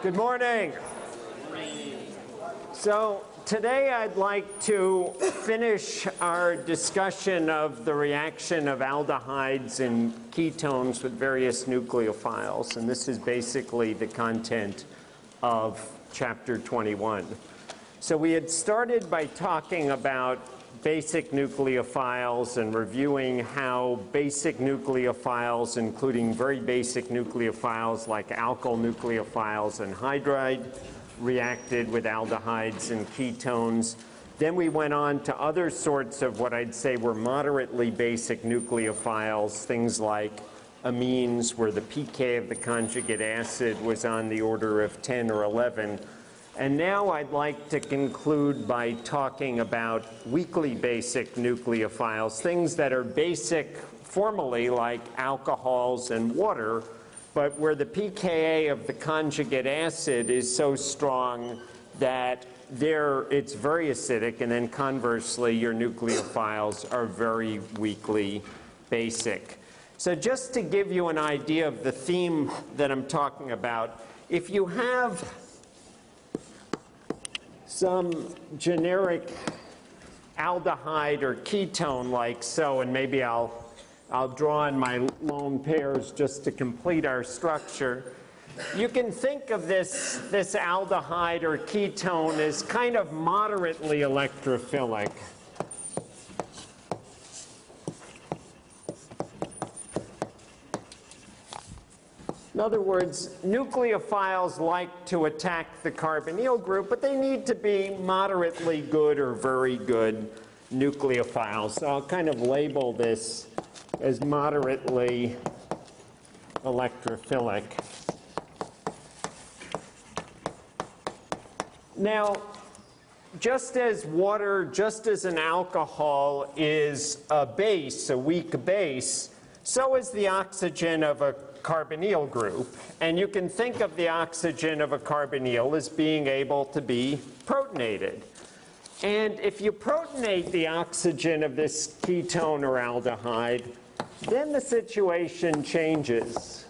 Good morning. So today I'd like to finish our discussion of the reaction of aldehydes and ketones with various nucleophiles, and this is basically the content of chapter 21. So we had started by talking about basic nucleophiles and reviewing how basic nucleophiles, including very basic nucleophiles like alkyl nucleophiles and hydride, reacted with aldehydes and ketones. Then we went on to other sorts of what I'd say were moderately basic nucleophiles, things like amines, where the pK of the conjugate acid was on the order of 10 or 11. And now I'd like to conclude by talking about weakly basic nucleophiles, things that are basic formally like alcohols and water, but where the pKa of the conjugate acid is so strong that it's very acidic, and then conversely your nucleophiles are very weakly basic. So just to give you an idea of the theme that I'm talking about, if you have some generic aldehyde or ketone like so, and maybe I'll draw in my lone pairs just to complete our structure. You can think of this aldehyde or ketone as kind of moderately electrophilic. In other words, nucleophiles like to attack the carbonyl group, but they need to be moderately good or very good nucleophiles. So I'll kind of label this as moderately electrophilic. Now, just as water, just as an alcohol is a base, a weak base, so is the oxygen of a carbonyl group, and you can think of the oxygen of a carbonyl as being able to be protonated. And if you protonate the oxygen of this ketone or aldehyde, then the situation changes.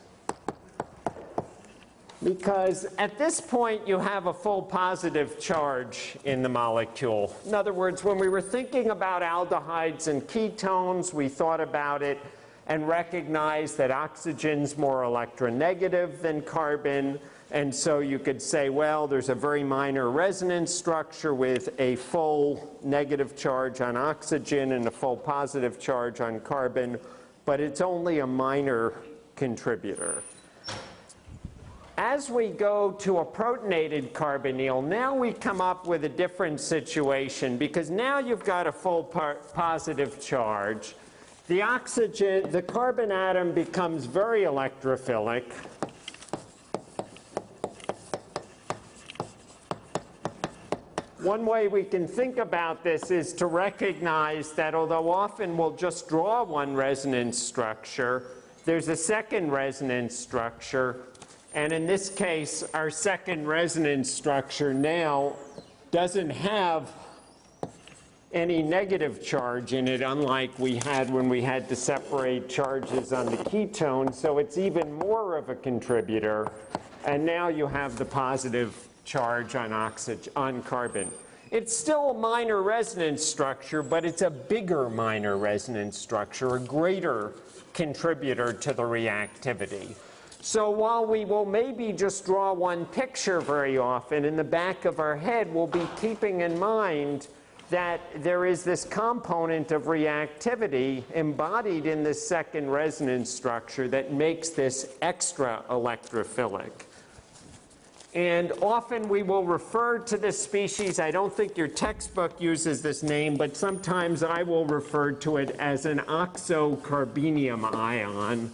Because at this point you have a full positive charge in the molecule. In other words, when we were thinking about aldehydes and ketones, we thought about it and recognize that oxygen's more electronegative than carbon, and so you could say, well, there's a very minor resonance structure with a full negative charge on oxygen and a full positive charge on carbon, but it's only a minor contributor. As we go to a protonated carbonyl, now we come up with a different situation, because now you've got a full positive charge. The carbon atom becomes very electrophilic. One way we can think about this is to recognize that although often we'll just draw one resonance structure, there's a second resonance structure. And in this case, our second resonance structure now doesn't have any negative charge in it, unlike we had when we had to separate charges on the ketone, so it's even more of a contributor. And now you have the positive charge on carbon. It's still a minor resonance structure, but it's a bigger minor resonance structure, a greater contributor to the reactivity. So while we will maybe just draw one picture very often, in the back of our head we'll be keeping in mind that there is this component of reactivity embodied in this second resonance structure that makes this extra electrophilic. And often we will refer to this species, I don't think your textbook uses this name, but sometimes I will refer to it as an oxocarbenium ion.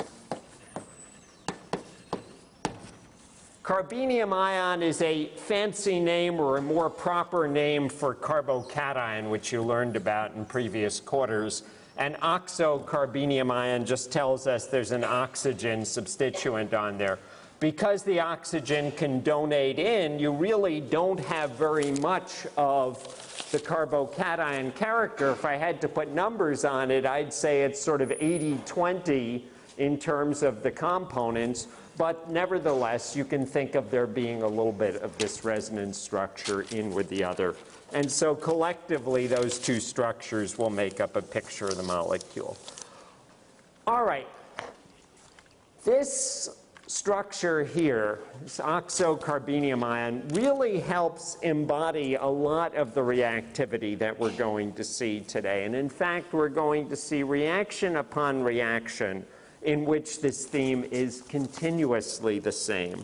Carbenium ion is a fancy name or a more proper name for carbocation, which you learned about in previous quarters. And oxocarbenium ion just tells us there's an oxygen substituent on there. Because the oxygen can donate in, you really don't have very much of the carbocation character. If I had to put numbers on it, I'd say it's sort of 80-20 in terms of the components, but nevertheless, you can think of there being a little bit of this resonance structure in with the other. And so collectively, those two structures will make up a picture of the molecule. All right. This structure here, this oxocarbenium ion, really helps embody a lot of the reactivity that we're going to see today. And in fact, we're going to see reaction upon reaction in which this theme is continuously the same.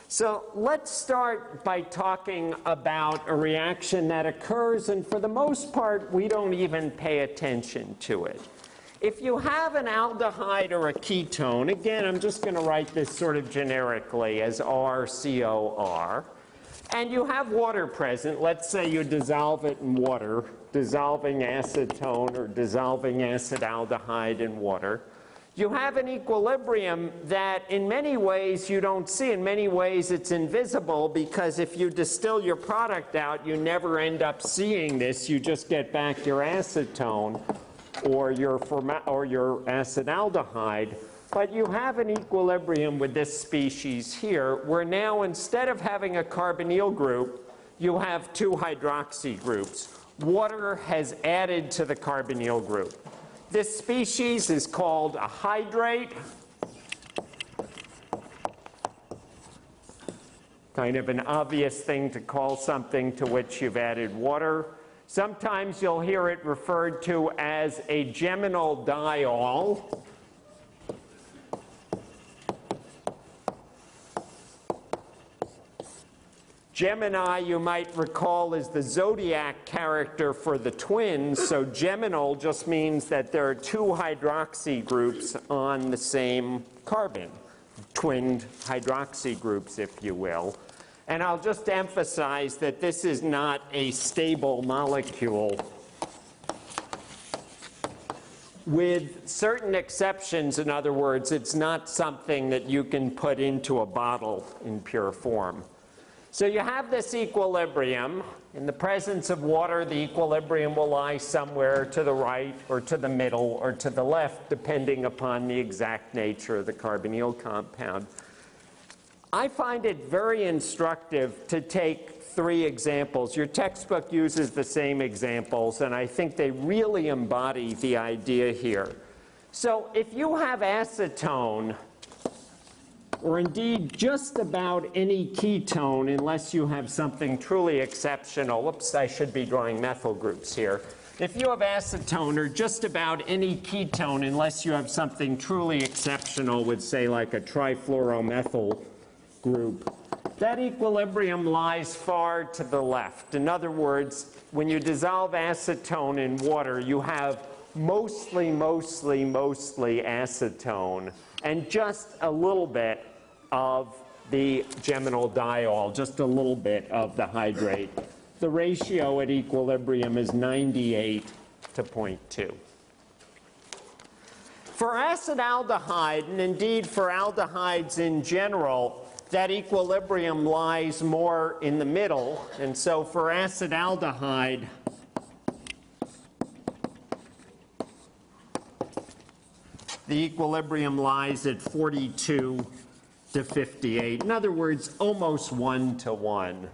So let's start by talking about a reaction that occurs, and for the most part, we don't even pay attention to it. If you have an aldehyde or a ketone, again, I'm just going to write this sort of generically as RCOR, and you have water present, let's say you dissolve it in water, dissolving acetone or dissolving acetaldehyde in water, you have an equilibrium that in many ways you don't see. In many ways it's invisible, because if you distill your product out, you never end up seeing this. You just get back your acetone or your acetaldehyde. But you have an equilibrium with this species here, where now instead of having a carbonyl group, you have two hydroxy groups. Water has added to the carbonyl group. This species is called a hydrate. Kind of an obvious thing to call something to which you've added water. Sometimes you'll hear it referred to as a geminal diol. Gemini, you might recall, is the zodiac character for the twins, so geminal just means that there are two hydroxy groups on the same carbon, twinned hydroxy groups, if you will. And I'll just emphasize that this is not a stable molecule. With certain exceptions, in other words, it's not something that you can put into a bottle in pure form. So you have this equilibrium. In the presence of water, the equilibrium will lie somewhere to the right or to the middle or to the left, depending upon the exact nature of the carbonyl compound. I find it very instructive to take three examples. Your textbook uses the same examples, and I think they really embody the idea here. So if you have acetone, or indeed just about any ketone, unless you have something truly exceptional. Oops, I should be drawing methyl groups here. If you have acetone, or just about any ketone, unless you have something truly exceptional with, say, like a trifluoromethyl group, that equilibrium lies far to the left. In other words, when you dissolve acetone in water, you have mostly acetone, and just a little bit of the geminal diol, just a little bit of the hydrate. The ratio at equilibrium is 98 to 0.2. For acetaldehyde, and indeed for aldehydes in general, that equilibrium lies more in the middle. And so for acetaldehyde, the equilibrium lies at 42 to 58. In other words, almost 1 to 1.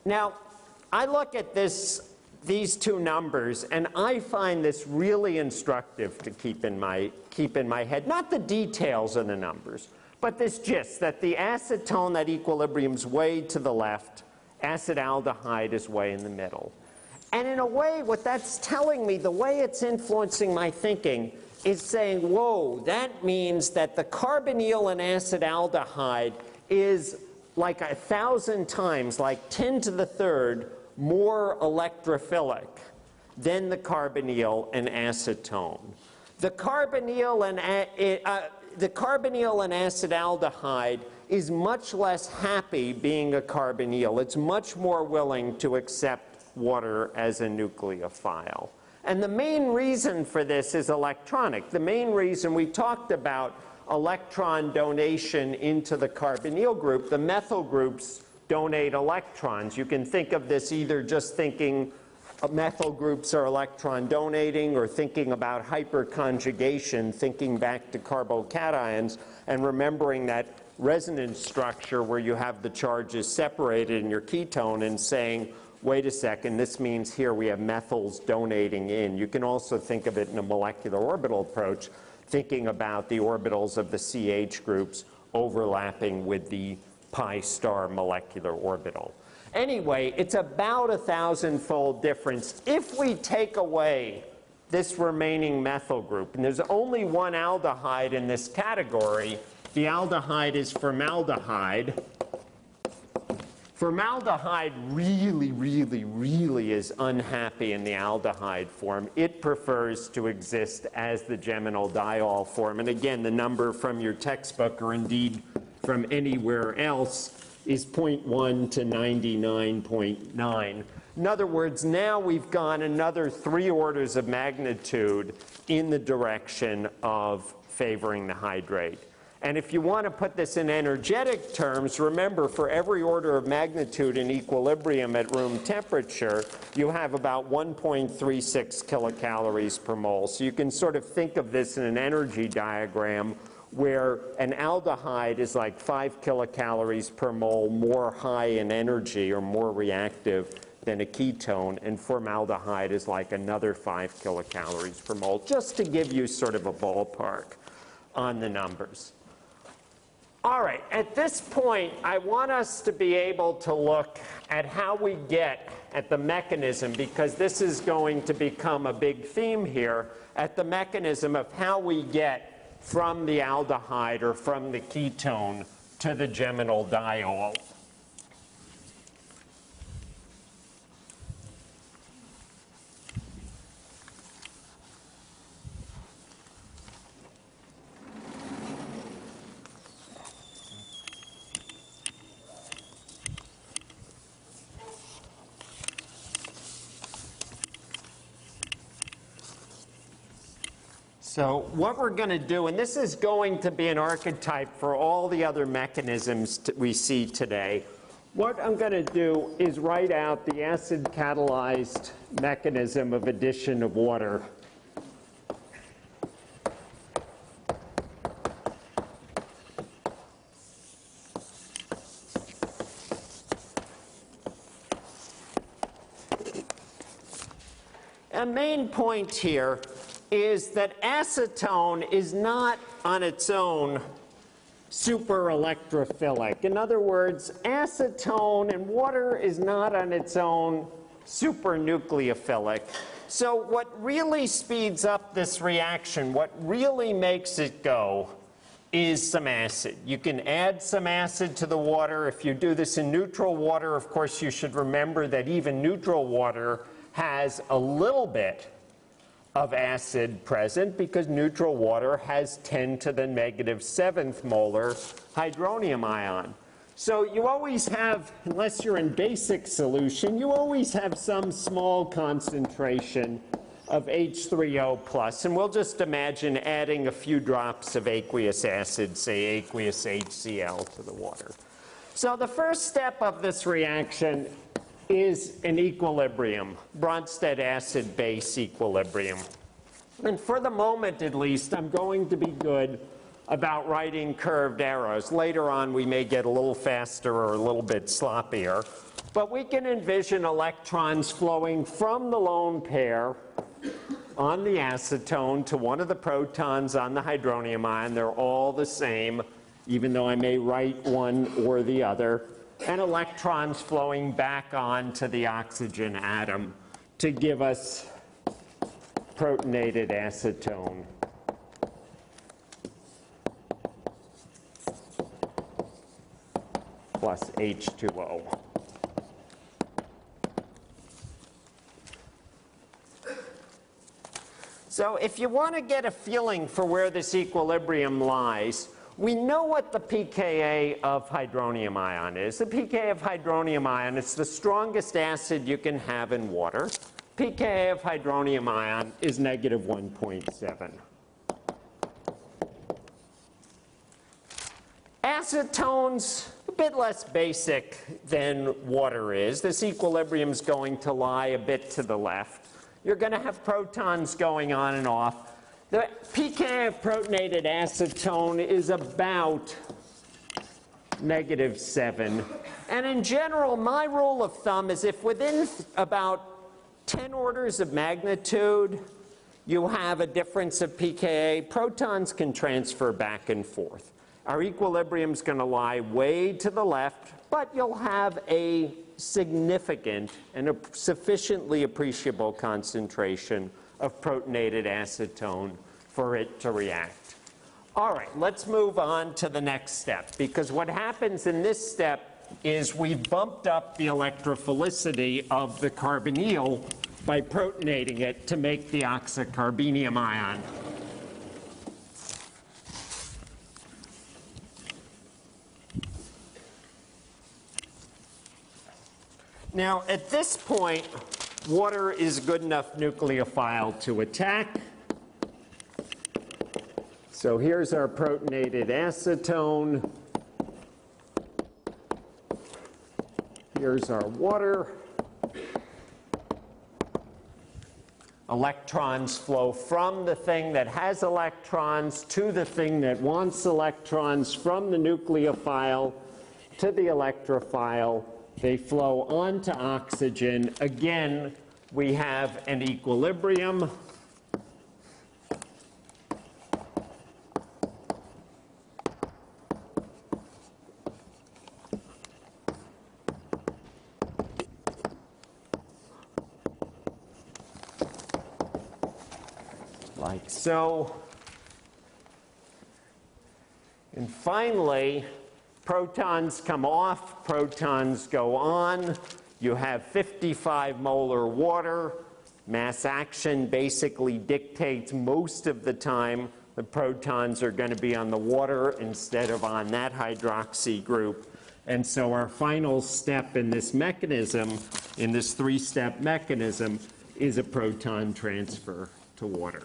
Now, I look at these two numbers, and I find this really instructive to keep in my head. Not the details of the numbers, but this gist, that the acetone, that equilibrium's way to the left, acetaldehyde is way in the middle. And in a way, what that's telling me, the way it's influencing my thinking, is saying, whoa, that means that the carbonyl in acetaldehyde is like 1,000 times, like 10 to the third, more electrophilic than the carbonyl in acetone. The carbonyl in acetaldehyde is much less happy being a carbonyl. It's much more willing to accept water as a nucleophile. And the main reason for this is electronic. The main reason, we talked about electron donation into the carbonyl group. The methyl groups donate electrons. You can think of this either just thinking methyl groups are electron donating, or thinking about hyperconjugation, thinking back to carbocations, and remembering that resonance structure where you have the charges separated in your ketone and saying, wait a second, this means here we have methyls donating in. You can also think of it in a molecular orbital approach, thinking about the orbitals of the CH groups overlapping with the pi star molecular orbital. Anyway, it's about 1,000-fold difference. If we take away this remaining methyl group, and there's only one aldehyde in this category, the aldehyde is formaldehyde. Formaldehyde really, really, really is unhappy in the aldehyde form. It prefers to exist as the geminal diol form. And again, the number from your textbook, or indeed from anywhere else, is 0.1 to 99.9. In other words, now we've gone another 3 orders of magnitude in the direction of favoring the hydrate. And if you want to put this in energetic terms, remember, for every order of magnitude in equilibrium at room temperature, you have about 1.36 kilocalories per mole. So you can sort of think of this in an energy diagram where an aldehyde is like 5 kilocalories per mole more high in energy or more reactive than a ketone, and formaldehyde is like another 5 kilocalories per mole, just to give you sort of a ballpark on the numbers. All right, at this point, I want us to be able to look at how we get at the mechanism, because this is going to become a big theme here, at the mechanism of how we get from the aldehyde or from the ketone to the geminal diol. So what we're going to do, and this is going to be an archetype for all the other mechanisms we see today, what I'm going to do is write out the acid-catalyzed mechanism of addition of water. A main point here is that acetone is not on its own super electrophilic. In other words, acetone and water is not on its own super nucleophilic. So what really speeds up this reaction, what really makes it go, is some acid. You can add some acid to the water. If you do this in neutral water, of course, you should remember that even neutral water has a little bit of acid present, because neutral water has 10 to the negative 7th molar hydronium ion. So you always have, unless you're in basic solution, you always have some small concentration of H3O plus. And we'll just imagine adding a few drops of aqueous acid, say aqueous HCl, to the water. So the first step of this reaction is an equilibrium, Bronsted acid-base equilibrium. And for the moment, at least, I'm going to be good about writing curved arrows. Later on, we may get a little faster or a little bit sloppier. But we can envision electrons flowing from the lone pair on the acetone to one of the protons on the hydronium ion. They're all the same, even though I may write one or the other. And electrons flowing back onto the oxygen atom to give us protonated acetone. Plus H2O. So if you want to get a feeling for where this equilibrium lies, we know what the pKa of hydronium ion is. The pKa of hydronium ion, it's the strongest acid you can have in water. pKa of hydronium ion is negative 1.7. Acetones, bit less basic than water is. This equilibrium is going to lie a bit to the left. You're going to have protons going on and off. The pKa of protonated acetone is about -7. And in general, my rule of thumb is if within about 10 orders of magnitude you have a difference of pKa, protons can transfer back and forth. Our equilibrium is going to lie way to the left, but you'll have a significant and a sufficiently appreciable concentration of protonated acetone for it to react. All right, let's move on to the next step, because what happens in this step is we've bumped up the electrophilicity of the carbonyl by protonating it to make the oxycarbenium ion. Now, at this point, water is a good enough nucleophile to attack. So here's our protonated acetone. Here's our water. Electrons flow from the thing that has electrons to the thing that wants electrons, from the nucleophile to the electrophile. They flow onto oxygen. Again, we have an equilibrium. Like so. And finally, protons come off, protons go on. You have 55 molar water. Mass action basically dictates most of the time the protons are going to be on the water instead of on that hydroxy group. And so our final step in this mechanism, in this three-step mechanism, is a proton transfer to water.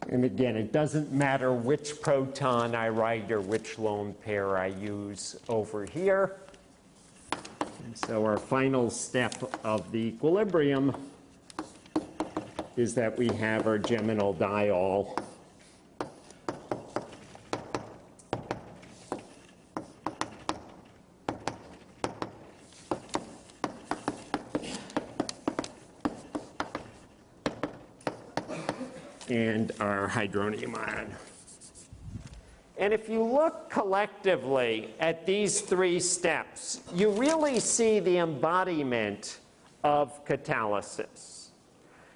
And again, it doesn't matter which proton I write or which lone pair I use over here. And so our final step of the equilibrium is that we have our geminal diol. And our hydronium ion. And if you look collectively at these three steps, you really see the embodiment of catalysis.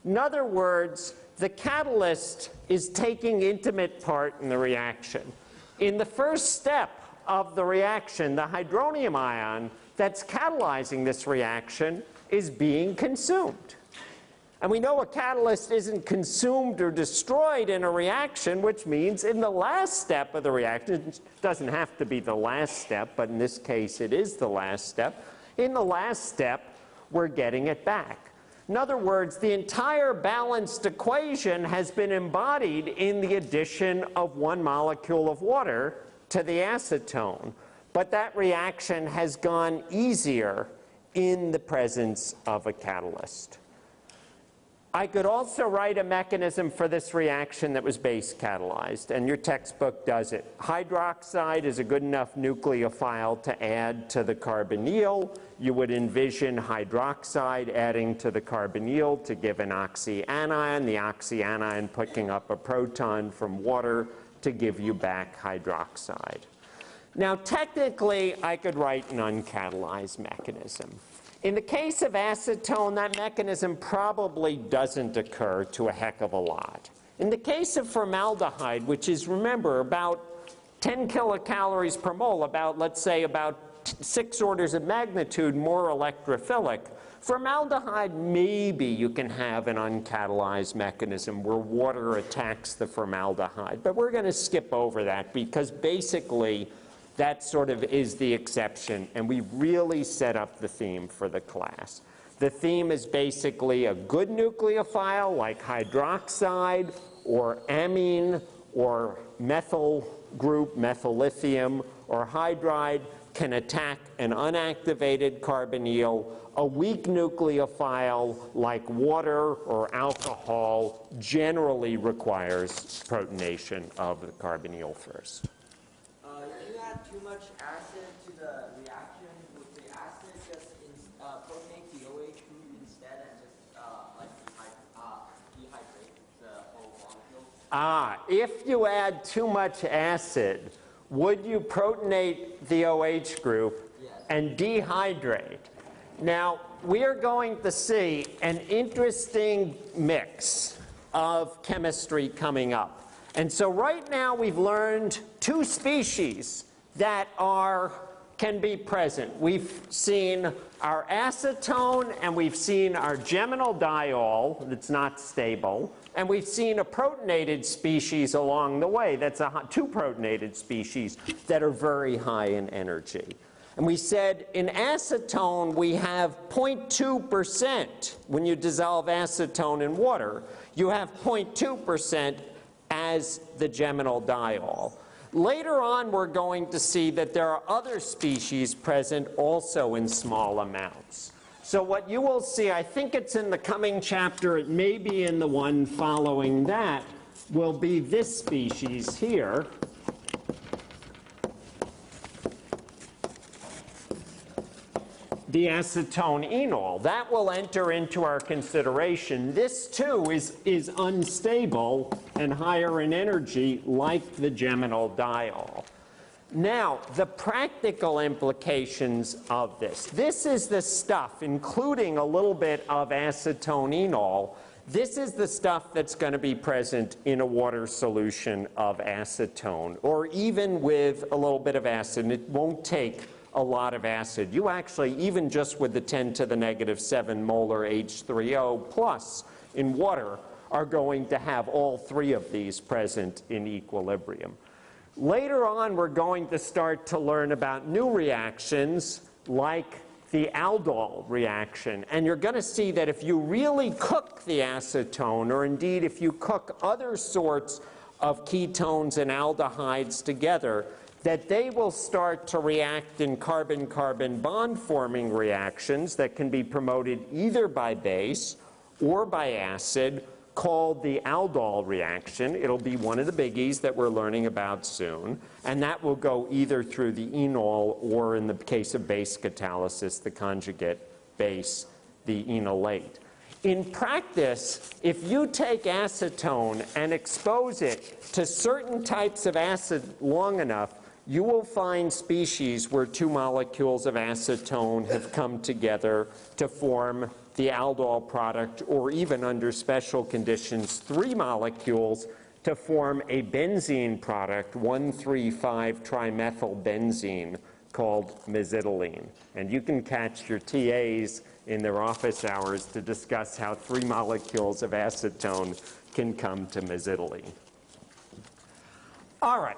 In other words, the catalyst is taking intimate part in the reaction. In the first step of the reaction, the hydronium ion that's catalyzing this reaction is being consumed. And we know a catalyst isn't consumed or destroyed in a reaction, which means in the last step of the reaction, it doesn't have to be the last step, but in this case it is the last step. In the last step, we're getting it back. In other words, the entire balanced equation has been embodied in the addition of one molecule of water to the acetone. But that reaction has gone easier in the presence of a catalyst. I could also write a mechanism for this reaction that was base catalyzed, and your textbook does it. Hydroxide is a good enough nucleophile to add to the carbonyl. You would envision hydroxide adding to the carbonyl to give an oxyanion, the oxyanion picking up a proton from water to give you back hydroxide. Now, technically, I could write an uncatalyzed mechanism. In the case of acetone, that mechanism probably doesn't occur to a heck of a lot. In the case of formaldehyde, which is, remember, about 10 kilocalories per mole, about, let's say, about 6 orders of magnitude more electrophilic. Formaldehyde, maybe you can have an uncatalyzed mechanism where water attacks the formaldehyde, but we're going to skip over that because basically that sort of is the exception, and we really set up the theme for the class. The theme is basically a good nucleophile like hydroxide or amine or methyl group, methyllithium, or hydride can attack an unactivated carbonyl. A weak nucleophile like water or alcohol generally requires protonation of the carbonyl first. If you add too much acid to the reaction, would the acid just protonate the OH group instead and just dehydrate the whole molecule? If you add too much acid, would you protonate the OH group and dehydrate? Now, we are going to see an interesting mix of chemistry coming up. And so right now we've learned 2 species that can be present. We've seen our acetone and we've seen our geminal diol that's not stable. And we've seen a protonated species along the way. That's 2 protonated species that are very high in energy. And we said in acetone we have 0.2%. When you dissolve acetone in water, you have 0.2% as the geminal diol. Later on we're going to see that there are other species present also in small amounts. So what you will see, I think it's in the coming chapter, it may be in the one following that, will be this species here. The acetone enol. That will enter into our consideration. This too is unstable and higher in energy like the geminal diol. Now, the practical implications of this. This is the stuff, including a little bit of acetone enol. This is the stuff that's going to be present in a water solution of acetone, or even with a little bit of acid. And it won't take a lot of acid. You actually, even just with the 10 to the negative 7 molar H3O plus in water, are going to have all 3 of these present in equilibrium. Later on, we're going to start to learn about new reactions like the aldol reaction. And you're going to see that if you really cook the acetone, or indeed if you cook other sorts of ketones and aldehydes together, that they will start to react in carbon-carbon bond-forming reactions that can be promoted either by base or by acid, called the aldol reaction. It'll be one of the biggies that we're learning about soon, and that will go either through the enol or, in the case of base catalysis, the conjugate base, the enolate. In practice, if you take acetone and expose it to certain types of acid long enough, you will find species where 2 molecules of acetone have come together to form the aldol product, or even under special conditions 3 molecules to form a benzene product, 1,3,5-trimethylbenzene, called mesitylene. And you can catch your TAs in their office hours to discuss how 3 molecules of acetone can come to mesitylene. All right.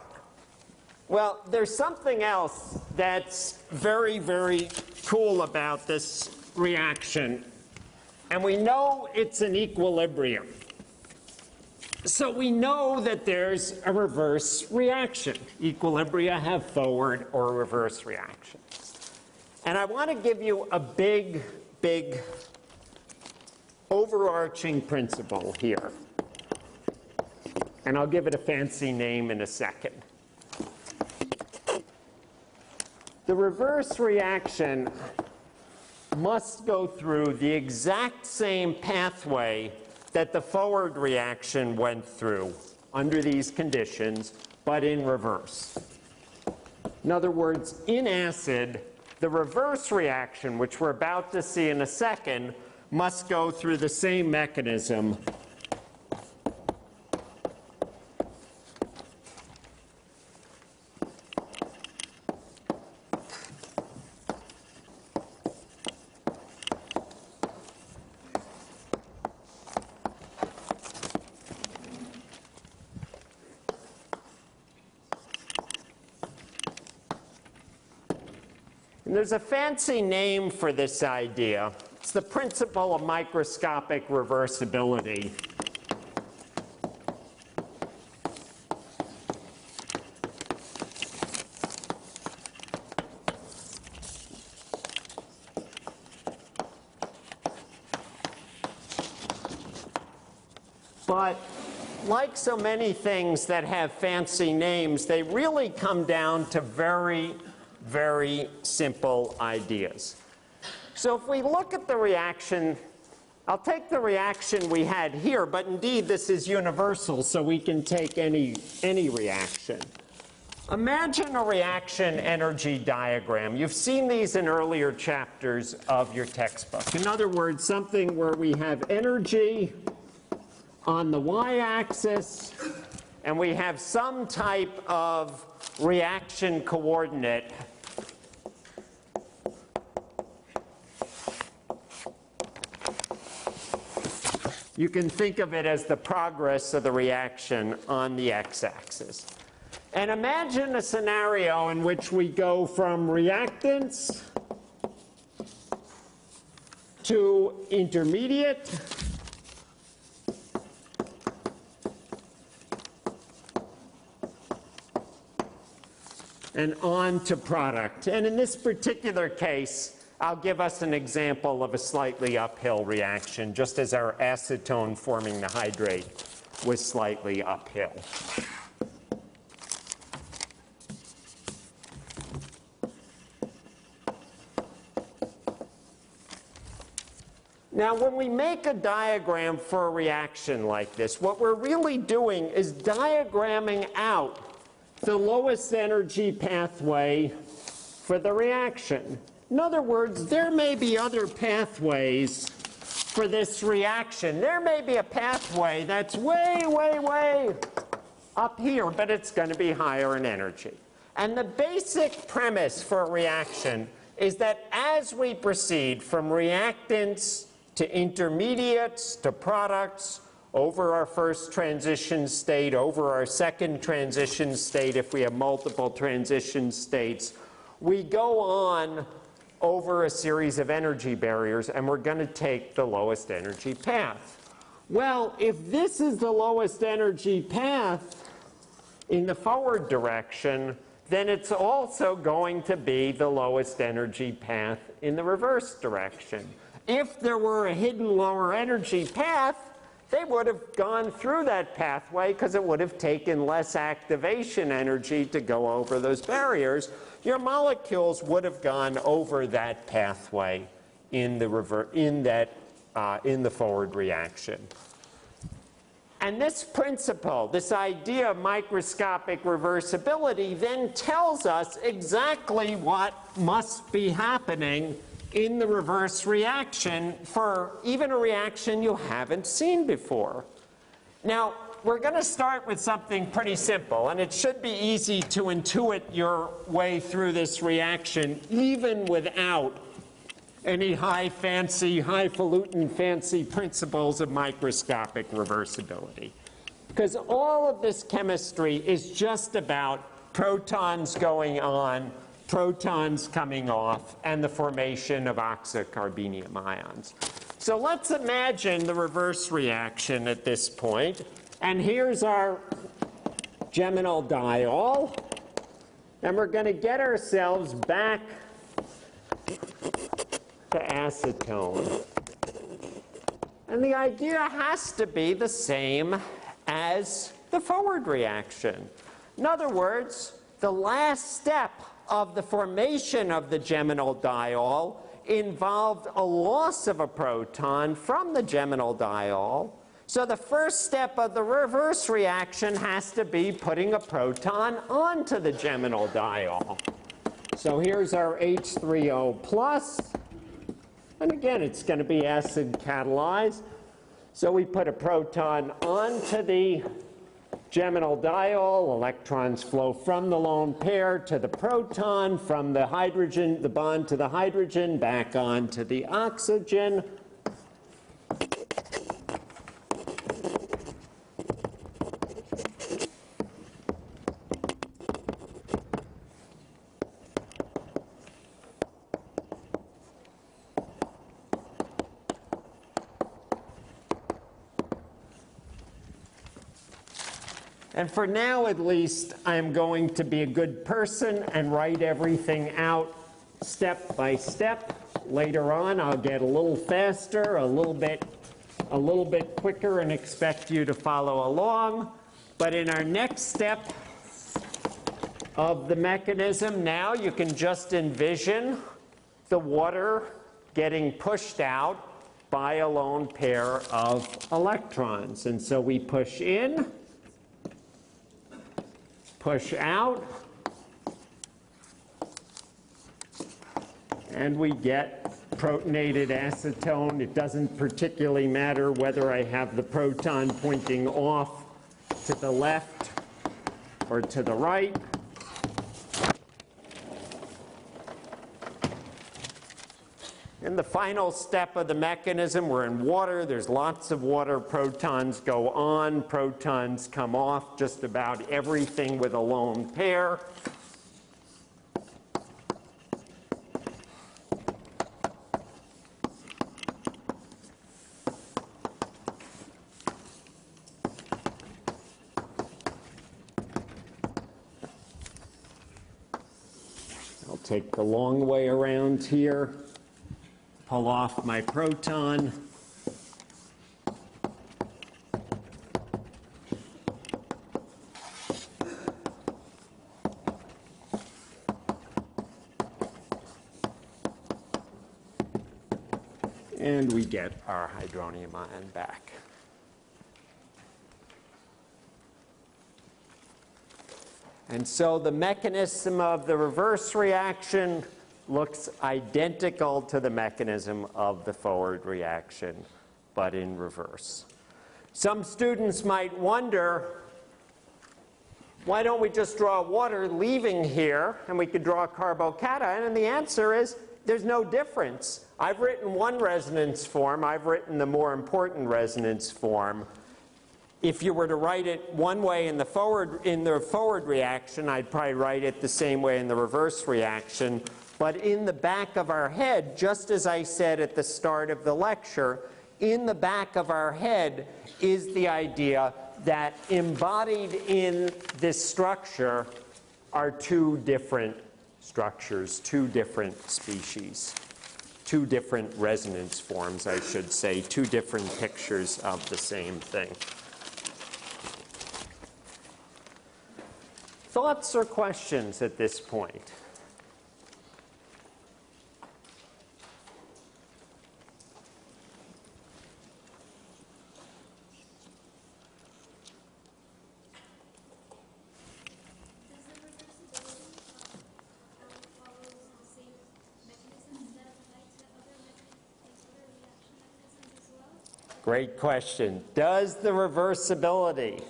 Well, there's something else that's very, very cool about this reaction. And we know it's an equilibrium. So we know that there's a reverse reaction. Equilibria have forward or reverse reactions. And I want to give you a big, big overarching principle here. And I'll give it a fancy name in a second. The reverse reaction must go through the exact same pathway that the forward reaction went through under these conditions, but in reverse. In other words, in acid, the reverse reaction, which we're about to see in a second, must go through the same mechanism And there's a fancy name for this idea. It's the principle of microscopic reversibility. But like so many things that have fancy names, they really come down to very, very simple ideas. So if we look at the reaction, I'll take the reaction we had here, but indeed this is universal, so we can take any reaction. Imagine a reaction energy diagram. You've seen these in earlier chapters of your textbook. In other words, something where we have energy on the y-axis, and we have some type of reaction coordinate you can think of it as the progress of the reaction on the x-axis. And imagine a scenario in which we go from reactants to intermediate and on to product. And in this particular case, I'll give us an example of a slightly uphill reaction, just as our acetone forming the hydrate was slightly uphill. Now, when we make a diagram for a reaction like this, what we're really doing is diagramming out the lowest energy pathway for the reaction. In other words, there may be other pathways for this reaction. There may be a pathway that's way, way, way up here, but it's going to be higher in energy. And the basic premise for a reaction is that as we proceed from reactants to intermediates to products, over our first transition state, over our second transition state, if we have multiple transition states, we go on over a series of energy barriers, and we're going to take the lowest energy path. Well, if this is the lowest energy path in the forward direction, then it's also going to be the lowest energy path in the reverse direction. If there were a hidden lower energy path, they would have gone through that pathway because it would have taken less activation energy to go over those barriers. Your molecules would have gone over that pathway in the forward reaction. And this principle, this idea of microscopic reversibility, then tells us exactly what must be happening in the reverse reaction for even a reaction you haven't seen before. Now, we're going to start with something pretty simple, and it should be easy to intuit your way through this reaction even without any highfalutin fancy principles of microscopic reversibility. Because all of this chemistry is just about protons going on, protons coming off, and the formation of oxocarbenium ions. So let's imagine the reverse reaction at this point. And here's our geminal diol. And we're going to get ourselves back to acetone. And the idea has to be the same as the forward reaction. In other words, the last step of the formation of the geminal diol involved a loss of a proton from the geminal diol. So the first step of the reverse reaction has to be putting a proton onto the geminal diol. So here's our H3O+. And again, it's going to be acid catalyzed. So we put a proton onto the geminal diol. Electrons flow from the lone pair to the proton, from the hydrogen, the bond to the hydrogen, back onto the oxygen. And for now, at least, I'm going to be a good person and write everything out step by step. Later on, I'll get a little faster, a little bit quicker, and expect you to follow along. But in our next step of the mechanism, now you can just envision the water getting pushed out by a lone pair of electrons. And so we push in, push out, and we get protonated acetone. It doesn't particularly matter whether I have the proton pointing off to the left or to the right. In the final step of the mechanism, we're in water. There's lots of water. Protons go on, protons come off, just about everything with a lone pair. I'll take the long way around here. Pull off my proton. And we get our hydronium ion back. And so the mechanism of the reverse reaction looks identical to the mechanism of the forward reaction, but in reverse. Some students might wonder, why don't we just draw water leaving here and we could draw a carbocation? And the answer is, there's no difference. I've written one resonance form. I've written the more important resonance form. If you were to write it one way in the forward reaction, I'd probably write it the same way in the reverse reaction. But in the back of our head, just as I said at the start of the lecture, in the back of our head is the idea that embodied in this structure are two different structures, two different species, two different resonance forms, I should say, two different pictures of the same thing. Thoughts or questions at this point? Great question. Does the reversibility,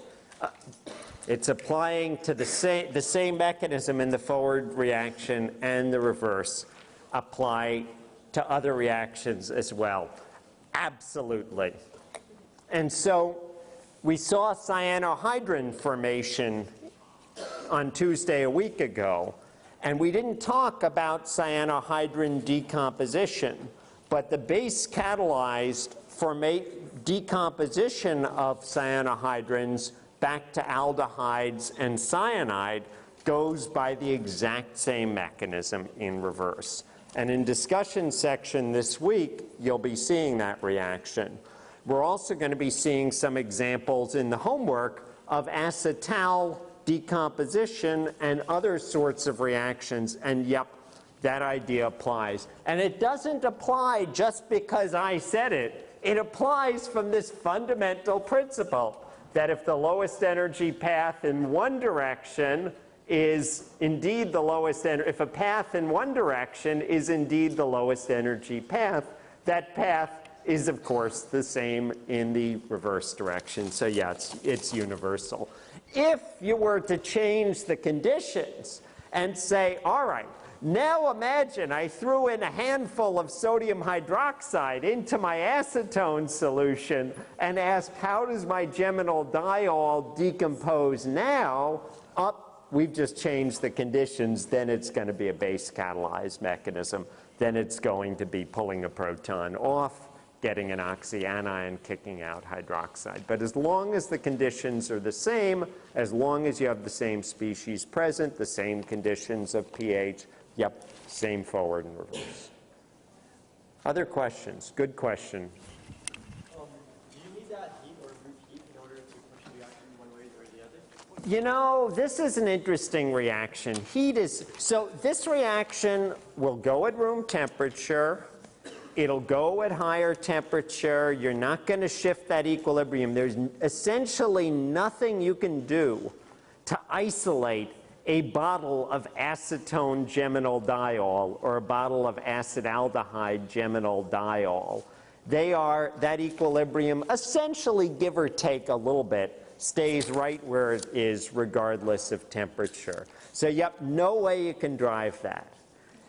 it's applying to the same mechanism in the forward reaction and the reverse, apply to other reactions as well? Absolutely. And so we saw cyanohydrin formation on Tuesday a week ago, and we didn't talk about cyanohydrin decomposition, but the base catalyzed decomposition of cyanohydrins back to aldehydes and cyanide goes by the exact same mechanism in reverse. And in discussion section this week, you'll be seeing that reaction. We're also going to be seeing some examples in the homework of acetal decomposition and other sorts of reactions, and yep, that idea applies. And it doesn't apply just because I said it. It applies from this fundamental principle that if the lowest energy path in one direction is indeed the lowest energy, if a path in one direction is indeed the lowest energy path, that path is of course the same in the reverse direction. So yeah, it's universal. If you were to change the conditions and say, all right, now imagine I threw in a handful of sodium hydroxide into my acetone solution and asked, how does my geminal diol decompose now? We've just changed the conditions. Then it's going to be a base catalyzed mechanism. Then it's going to be pulling a proton off getting an oxyanion kicking out hydroxide. But as long as the conditions are the same, as long as you have the same species present, the same conditions of pH, yep, same forward and reverse. Other questions? Good question. Do you need that heat or group heat in order to push the reaction one way or the other? You know, this is an interesting reaction. Heat is, so this reaction will go at room temperature. It'll go at higher temperature. You're not going to shift that equilibrium. There's essentially nothing you can do to isolate a bottle of acetone geminal diol or a bottle of acetaldehyde geminal diol. They are, that equilibrium, essentially give or take a little bit, stays right where it is regardless of temperature. So yep, no way you can drive that.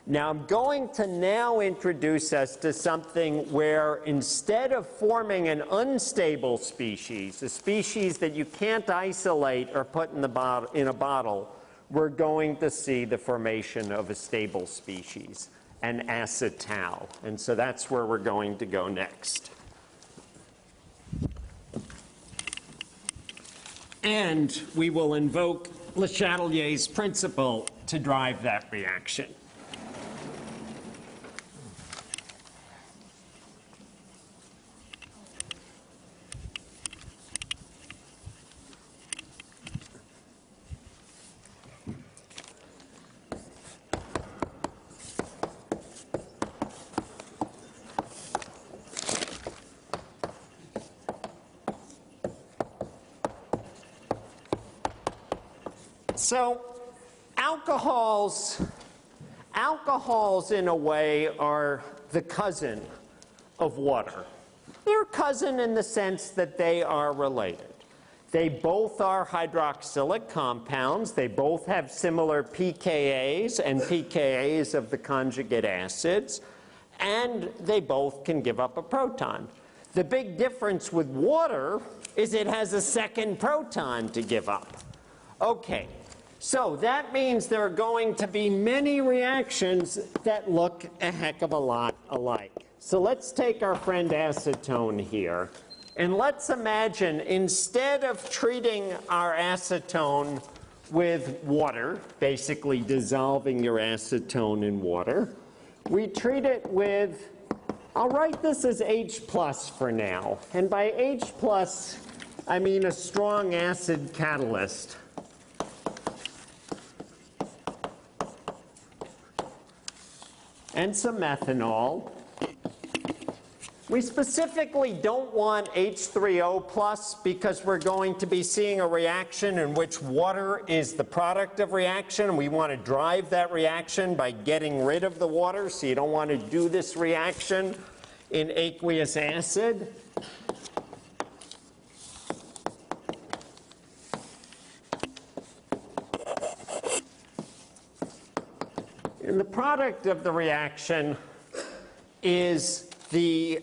Now I'm going to now introduce us to something where instead of forming an unstable species, a species that you can't isolate or put in a bottle, we're going to see the formation of a stable species, an acetal. And so that's where we're going to go next. And we will invoke Le Chatelier's principle to drive that reaction. So alcohols in a way are the cousin of water. They're cousin in the sense that they are related. They both are hydroxylic compounds. They both have similar pKa's and pKa's of the conjugate acids. And they both can give up a proton. The big difference with water is it has a second proton to give up. Okay. So that means there are going to be many reactions that look a heck of a lot alike. So let's take our friend acetone here, and let's imagine instead of treating our acetone with water, basically dissolving your acetone in water, we treat it with, I'll write this as H+ for now. And by H+, I mean a strong acid catalyst. And some methanol. We specifically don't want H3O+ because we're going to be seeing a reaction in which water is the product of reaction, and we want to drive that reaction by getting rid of the water, so you don't want to do this reaction in aqueous acid. And the product of the reaction is the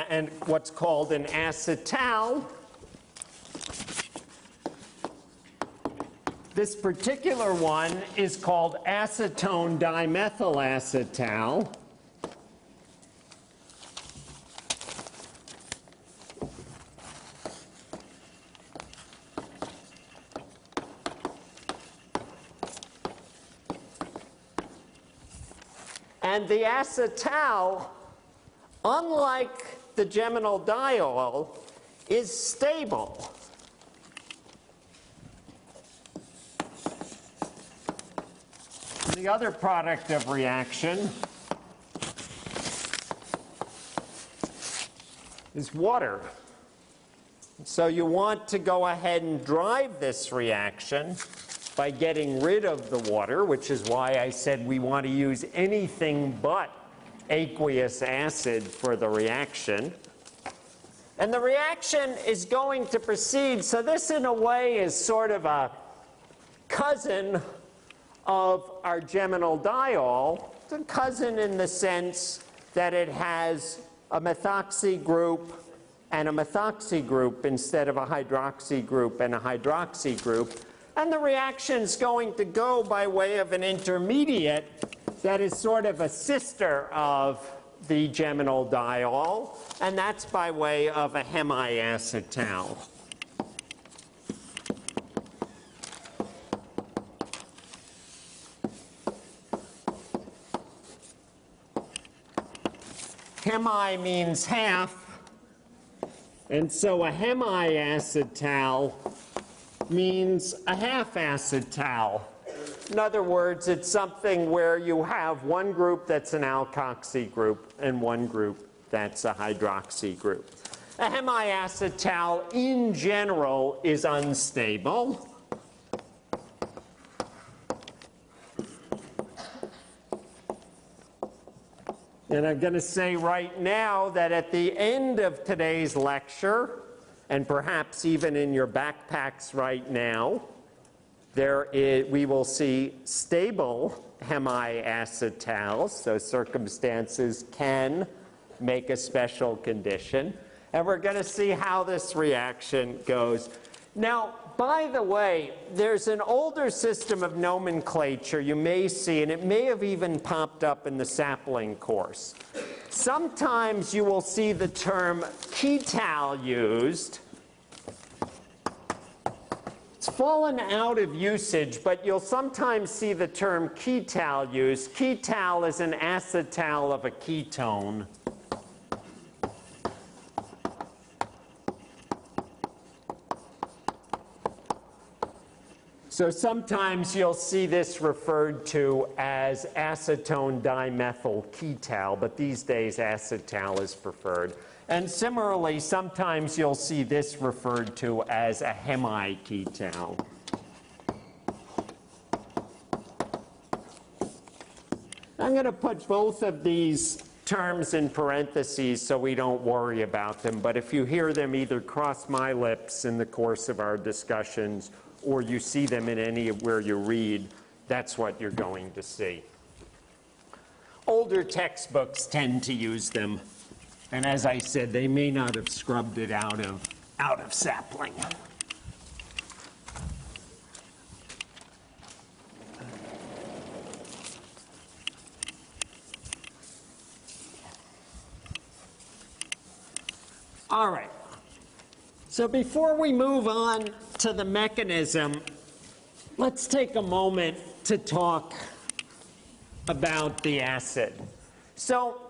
and what's called an acetal. This particular one is called acetone dimethylacetal. And the acetal, unlike the geminal diol, is stable. The other product of reaction is water. So you want to go ahead and drive this reaction by getting rid of the water, which is why I said we want to use anything but aqueous acid for the reaction. And the reaction is going to proceed. So this, in a way, is sort of a cousin of our geminal diol. It's a cousin in the sense that it has a methoxy group and a methoxy group instead of a hydroxy group and a hydroxy group. And the reaction is going to go by way of an intermediate that is sort of a sister of the geminal diol, and that's by way of a hemiacetal. Hemi means half, and so a hemiacetal means a half acetal. In other words, it's something where you have one group that's an alkoxy group and one group that's a hydroxy group. A hemiacetal in general is unstable. And I'm going to say right now that at the end of today's lecture, and perhaps even in your backpacks right now, we will see stable hemiacetals, so circumstances can make a special condition. And we're going to see how this reaction goes. Now, by the way, there's an older system of nomenclature you may see, and it may have even popped up in the sapling course. Sometimes you will see the term ketal used. It's fallen out of usage, but you'll sometimes see the term ketal used. Ketal is an acetal of a ketone. So sometimes you'll see this referred to as acetone dimethyl ketal, but these days acetal is preferred. And similarly, sometimes you'll see this referred to as a hemiketal. I'm going to put both of these terms in parentheses so we don't worry about them, but if you hear them either cross my lips in the course of our discussions or you see them in anywhere you read, that's what you're going to see. Older textbooks tend to use them, and as I said, they may not have scrubbed it out of sapling. All right. So before we move on to the mechanism, let's take a moment to talk about the acid. So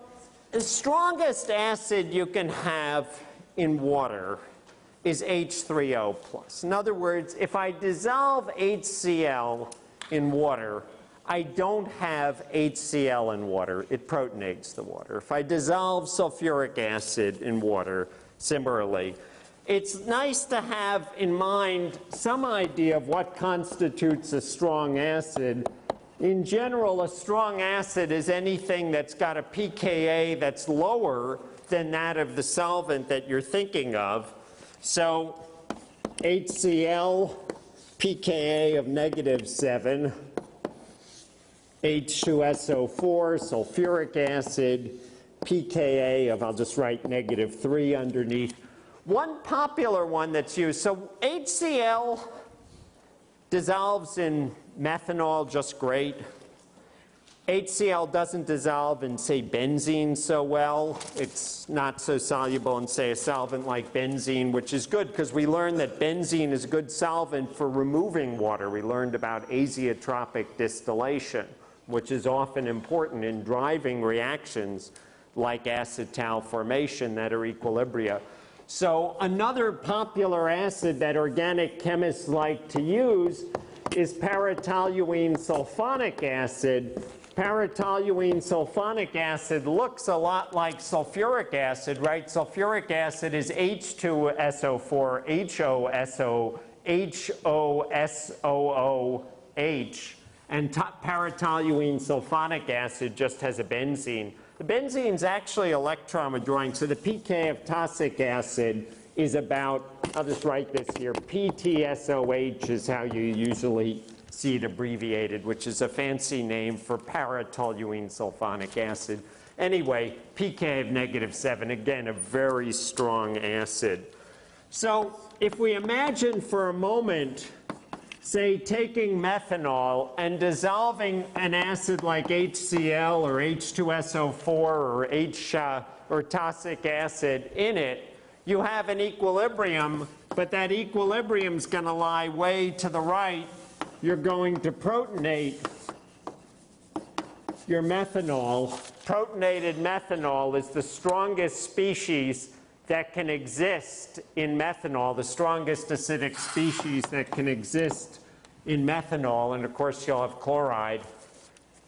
the strongest acid you can have in water is H3O+. In other words, if I dissolve HCl in water, I don't have HCl in water. It protonates the water. If I dissolve sulfuric acid in water, similarly, it's nice to have in mind some idea of what constitutes a strong acid. In general, a strong acid is anything that's got a pKa that's lower than that of the solvent that you're thinking of. So HCl, pKa of -7, H2SO4, sulfuric acid, pKa of, I'll just write -3 underneath. One popular one that's used, so HCl dissolves in methanol just great. HCl doesn't dissolve in, say, benzene so well. It's not so soluble in, say, a solvent like benzene, which is good because we learned that benzene is a good solvent for removing water. We learned about azeotropic distillation, which is often important in driving reactions like acetal formation that are equilibria. So another popular acid that organic chemists like to use is paratoluene sulfonic acid. Paratoluene sulfonic acid looks a lot like sulfuric acid, right? Sulfuric acid is H2SO4, HOSOOH, and paratoluene sulfonic acid just has a benzene. The benzene is actually electron withdrawing, so the pK of tosic acid is about, I'll just write this here, PTSOH is how you usually see it abbreviated, which is a fancy name for paratoluene sulfonic acid. Anyway, pK of -7, again, a very strong acid. So if we imagine for a moment say, taking methanol and dissolving an acid like HCl or H2SO4 or tosic acid in it, you have an equilibrium, but that equilibrium is going to lie way to the right. You're going to protonate your methanol. Protonated methanol is the strongest species that can exist in methanol, the strongest acidic species that can exist in methanol, and of course you'll have chloride.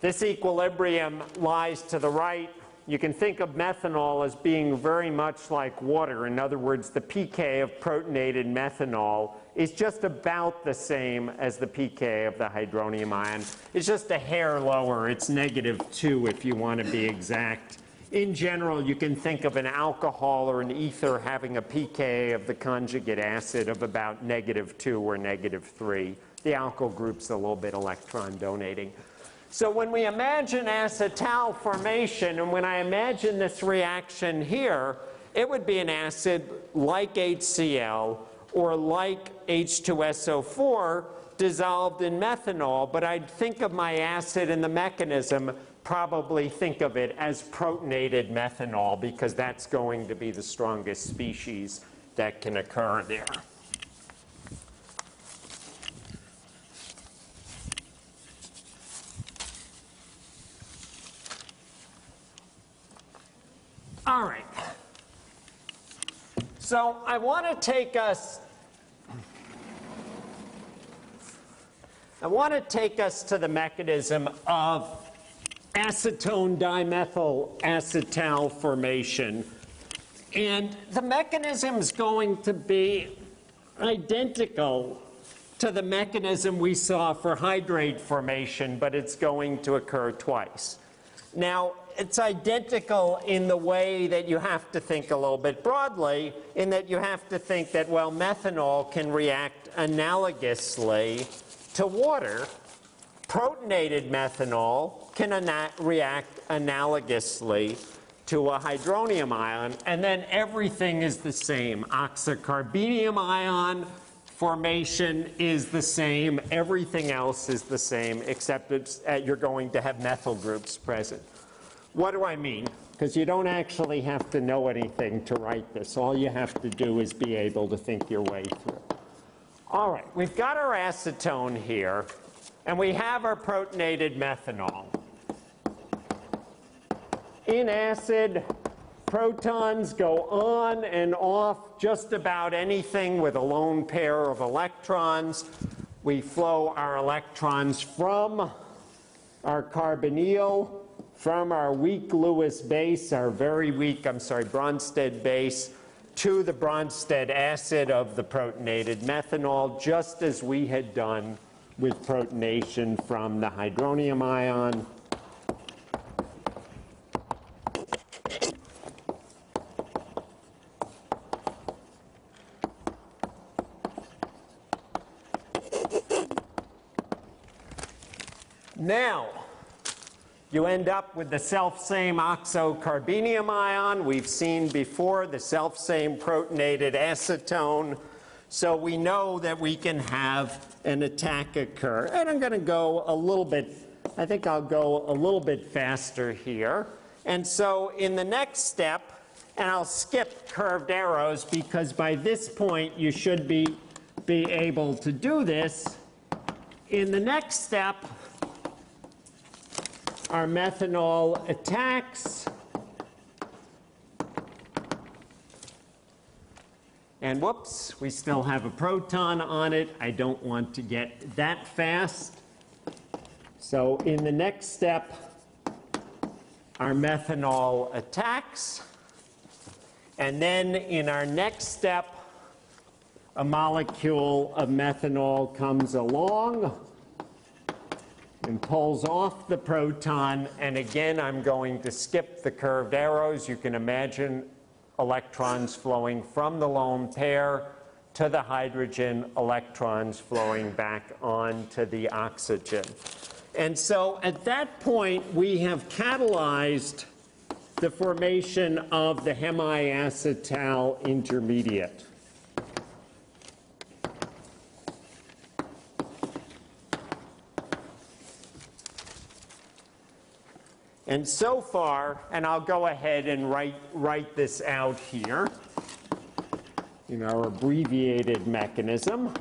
This equilibrium lies to the right. You can think of methanol as being very much like water. In other words, the pK of protonated methanol is just about the same as the pK of the hydronium ion. It's just a hair lower. It's -2 if you want to be exact. In general, you can think of an alcohol or an ether having a pK of the conjugate acid of about -2 or -3. The alkyl group's a little bit electron donating. So when we imagine acetal formation, and when I imagine this reaction here, it would be an acid like HCl or like H2SO4 dissolved in methanol, but I'd think of my acid and the mechanism, probably think of it as protonated methanol, because that's going to be the strongest species that can occur there. All right. So I want to take us to the mechanism of acetone dimethyl acetal formation. And the mechanism is going to be identical to the mechanism we saw for hydrate formation, but it's going to occur twice. Now, it's identical in the way that you have to think a little bit broadly, in that you have to think that, well, methanol can react analogously to water. Protonated methanol can react analogously to a hydronium ion, and then everything is the same. Oxocarbenium ion formation is the same. Everything else is the same, except you're going to have methyl groups present. What do I mean? Because you don't actually have to know anything to write this. All you have to do is be able to think your way through. All right, we've got our acetone here, and we have our protonated methanol. In acid, protons go on and off just about anything with a lone pair of electrons. We flow our electrons from our carbonyl, from our weak Lewis base, our very weak, Bronsted base, to the Bronsted acid of the protonated methanol, just as we had done with protonation from the hydronium ion. Now, you end up with the self-same oxocarbenium ion. We've seen before the self-same protonated acetone. So we know that we can have an attack occur. And I'm going to go a little bit, I think I'll go a little bit faster here. And so in the next step, and I'll skip curved arrows because by this point you should be able to do this. In the next step, our methanol attacks. And whoops, we still have a proton on it. I don't want to get that fast. So in the next step, our methanol attacks. And then in our next step, a molecule of methanol comes along and pulls off the proton. And again, I'm going to skip the curved arrows. You can imagine electrons flowing from the lone pair to the hydrogen, electrons flowing back onto the oxygen. And so at that point, we have catalyzed the formation of the hemiacetal intermediate. And so far, and I'll go ahead and write this out here in our abbreviated mechanism.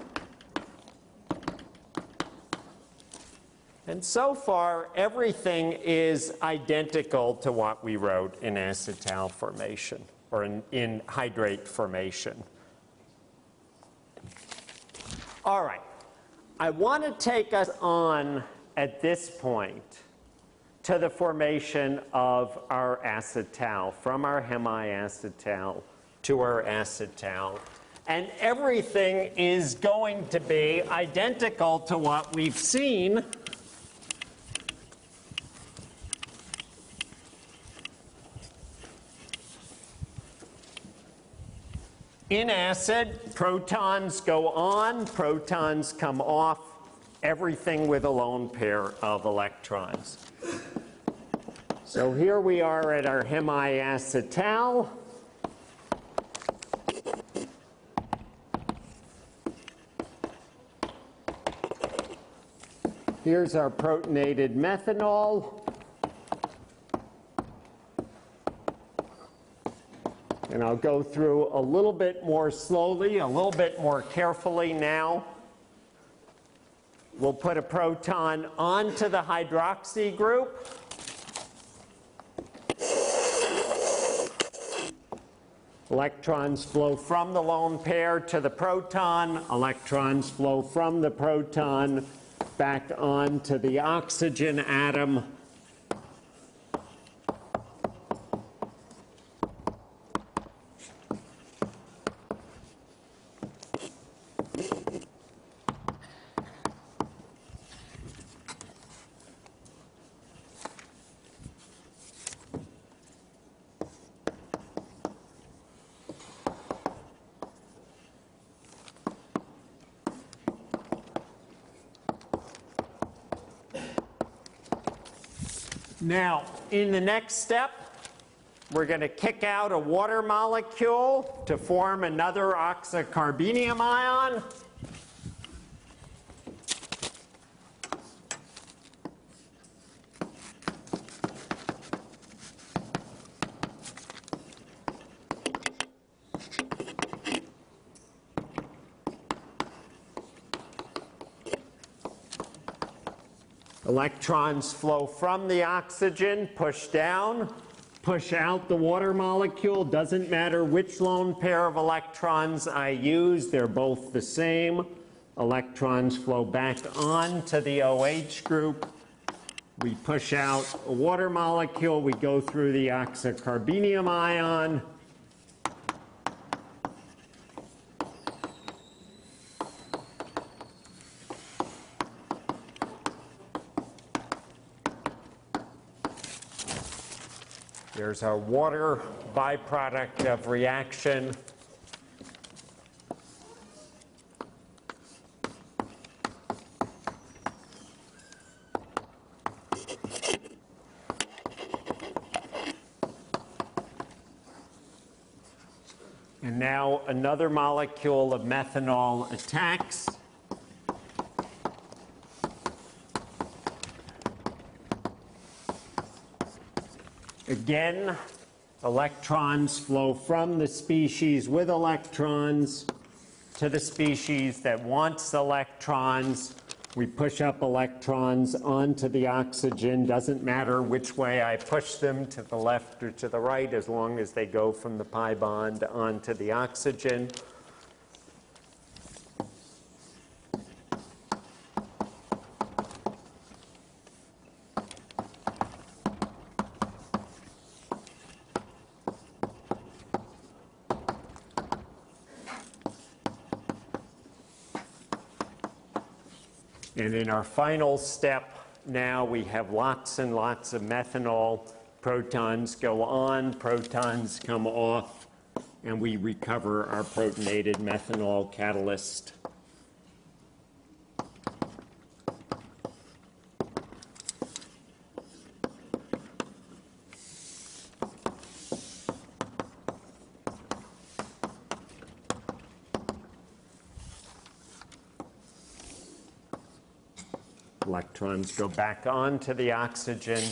And so far, everything is identical to what we wrote in acetal formation, or in hydrate formation. All right. I want to take us on, at this point, to the formation of our acetal, from our hemiacetal to our acetal. And everything is going to be identical to what we've seen in acid. Protons go on, protons come off, everything with a lone pair of electrons. So here we are at our hemiacetal. Here's our protonated methanol. And I'll go through a little bit more slowly, a little bit more carefully now. We'll put a proton onto the hydroxy group. Electrons flow from the lone pair to the proton. Electrons flow from the proton back onto the oxygen atom. Now, in the next step, we're going to kick out a water molecule to form another oxocarbenium ion. Electrons flow from the oxygen, push down, push out the water molecule. Doesn't matter which lone pair of electrons I use, they're both the same. Electrons flow back on to the OH group. We push out a water molecule, we go through the oxocarbenium ion. There's our water byproduct of reaction. And now another molecule of methanol attacks. Again, electrons flow from the species with electrons to the species that wants electrons. We push up electrons onto the oxygen. Doesn't matter which way I push them, to the left or to the right, as long as they go from the pi bond onto the oxygen. And in our final step, now we have lots and lots of methanol. Protons go on, protons come off, and we recover our protonated methanol catalyst. Electrons go back onto the oxygen.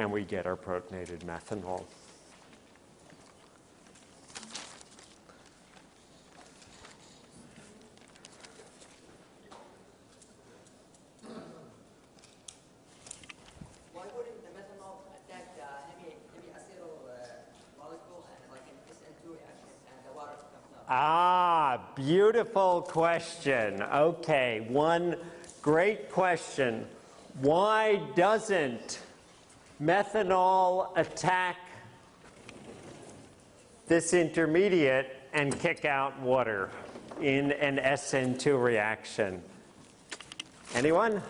and we get our protonated methanol. Why wouldn't the methanol attack the hemiacetal molecule and like an SN2 reaction and the water comes up? Ah, beautiful question. Okay, one great question. Why doesn't methanol attack this intermediate and kick out water in an SN2 reaction? Anyone?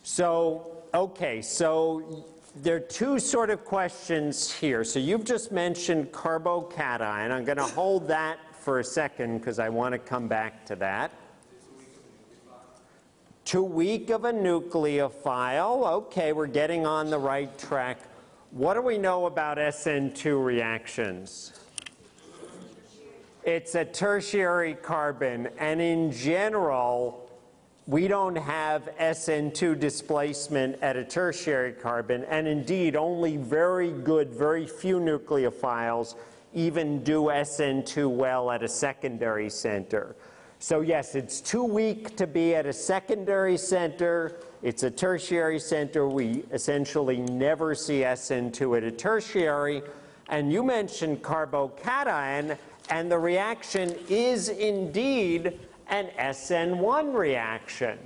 So, okay, so there are two sort of questions here. So you've just mentioned carbocation. I'm going to hold that for a second because I want to come back to that. Too weak of a nucleophile. Okay, we're getting on the right track. What do we know about SN2 reactions? It's a tertiary carbon, and in general, we don't have SN2 displacement at a tertiary carbon, and indeed only very few nucleophiles even do SN2 well at a secondary center. So yes, it's too weak to be at a secondary center. It's a tertiary center. We essentially never see SN2 at a tertiary. And you mentioned carbocation, and the reaction is indeed an SN1 reaction.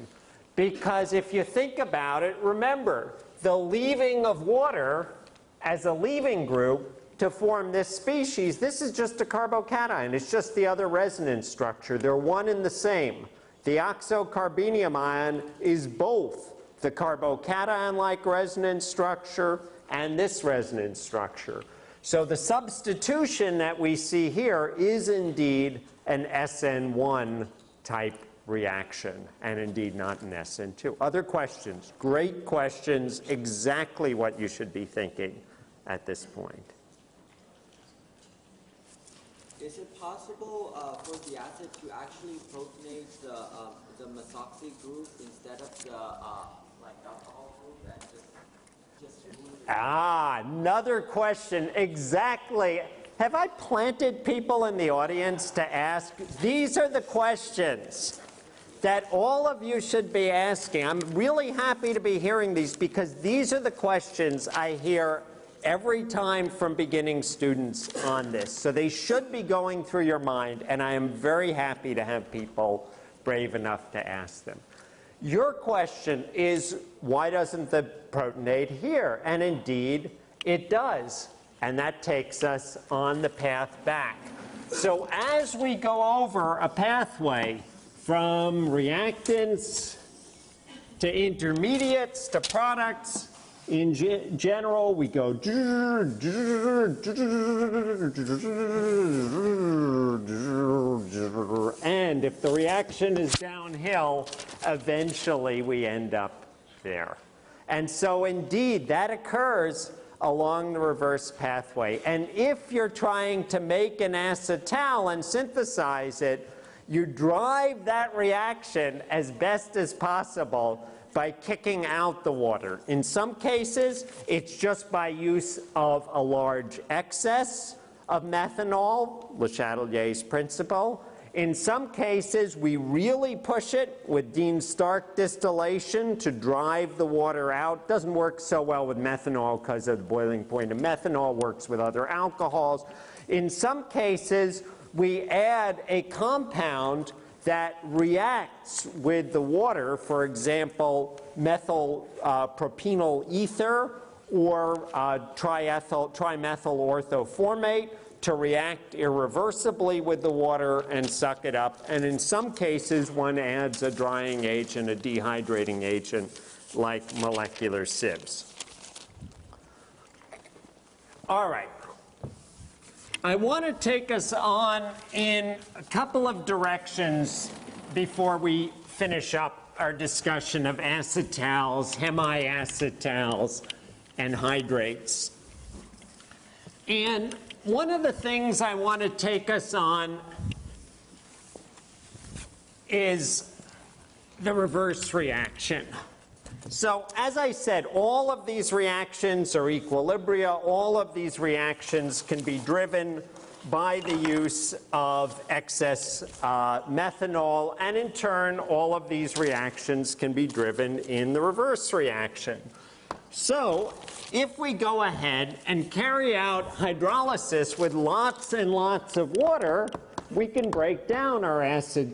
Because if you think about it, remember, the leaving of water as a leaving group to form this species, this is just a carbocation. It's just the other resonance structure. They're one and the same. The oxocarbenium ion is both the carbocation-like resonance structure and this resonance structure. So the substitution that we see here is indeed an SN1 type reaction, and indeed not an SN2. Other questions? Great questions, exactly what you should be thinking at this point. Is it possible for the acid to actually protonate the methoxy group instead of the like alcohol group and just remove it? Ah, another question. Exactly. Have I planted people in the audience to ask? These are the questions that all of you should be asking. I'm really happy to be hearing these because these are the questions I hear every time from beginning students on this. So they should be going through your mind, and I am very happy to have people brave enough to ask them. Your question is, why doesn't the protonate here? And indeed, it does. And that takes us on the path back. So as we go over a pathway from reactants to intermediates to products, in general, we go, and if the reaction is downhill, eventually we end up there. And so indeed, that occurs along the reverse pathway. And if you're trying to make an acetal and synthesize it, you drive that reaction as best as possible by kicking out the water. In some cases, it's just by use of a large excess of methanol, Le Chatelier's principle. In some cases, we really push it with Dean-Stark distillation to drive the water out. Doesn't work so well with methanol because of the boiling point of methanol. Works with other alcohols. In some cases, we add a compound that reacts with the water, for example, methyl propenyl ether or trimethyl orthoformate, to react irreversibly with the water and suck it up. And in some cases, one adds a drying agent, a dehydrating agent, like molecular sieves. All right. I want to take us on in a couple of directions before we finish up our discussion of acetals, hemiacetals, and hydrates. And one of the things I want to take us on is the reverse reaction. So as I said, all of these reactions are equilibria. All of these reactions can be driven by the use of excess methanol, and in turn, all of these reactions can be driven in the reverse reaction. So if we go ahead and carry out hydrolysis with lots and lots of water, we can break down our acetal.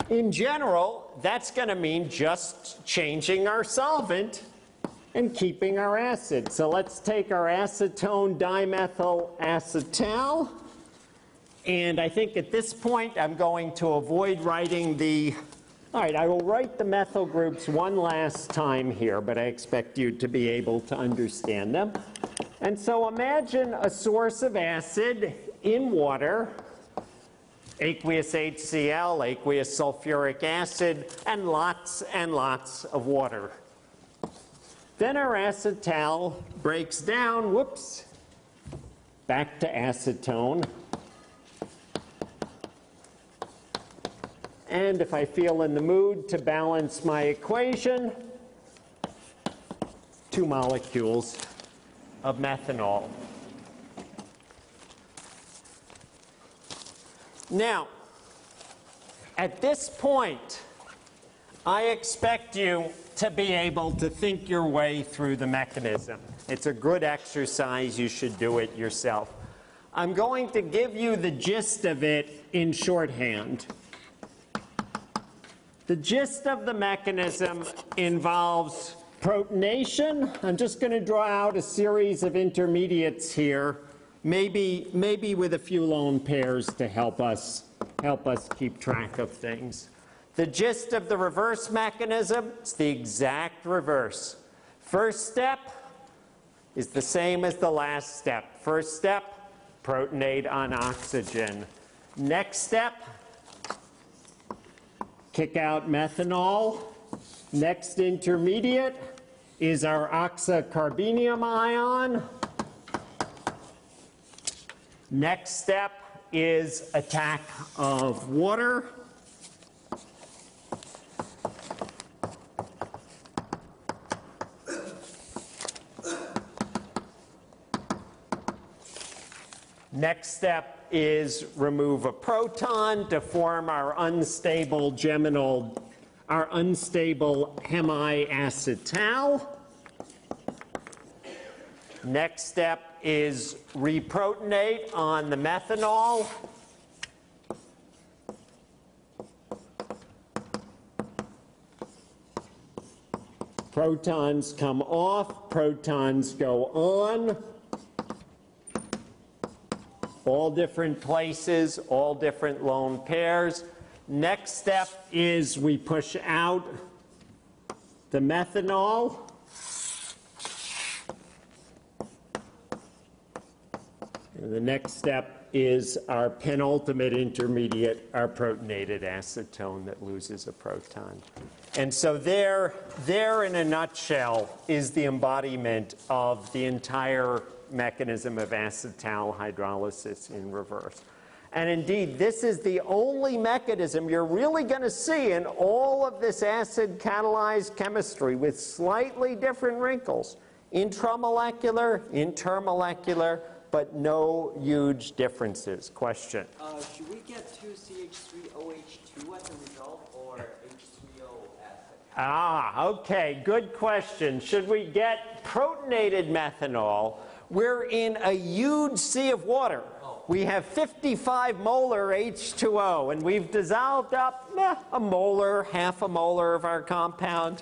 In general, that's going to mean just changing our solvent and keeping our acid. So let's take our acetone dimethyl acetal. And I think at this point I'm going to avoid writing all right, I will write the methyl groups one last time here, but I expect you to be able to understand them. And so imagine a source of acid in water, aqueous HCl, aqueous sulfuric acid, and lots of water. Then our acetal breaks down, whoops, back to acetone. And if I feel in the mood to balance my equation, 2 molecules of methanol. Now, at this point, I expect you to be able to think your way through the mechanism. It's a good exercise. You should do it yourself. I'm going to give you the gist of it in shorthand. The gist of the mechanism involves protonation. I'm just going to draw out a series of intermediates here, maybe with a few lone pairs to help us keep track of things. The gist of the reverse mechanism is the exact reverse. First step is the same as the last step. First step, protonate on oxygen. Next step, kick out methanol. Next intermediate is our oxocarbenium ion. Next step is attack of water. Next step is remove a proton to form our unstable hemiacetal. Next step is reprotonate on the methanol. Protons come off, protons go on. All different places, all different lone pairs. Next step is we push out the methanol. And the next step is our penultimate intermediate, our protonated acetone that loses a proton. And so there in a nutshell is the embodiment of the entire mechanism of acetal hydrolysis in reverse. And indeed, this is the only mechanism you're really going to see in all of this acid-catalyzed chemistry with slightly different wrinkles. Intramolecular, intermolecular, but no huge differences. Question? Should we get 2CH3OH2 as a result, or H3O as a Okay, good question. Should we get protonated methanol? We're in a huge sea of water. We have 55 molar H2O, and we've dissolved up a molar, half a molar of our compound.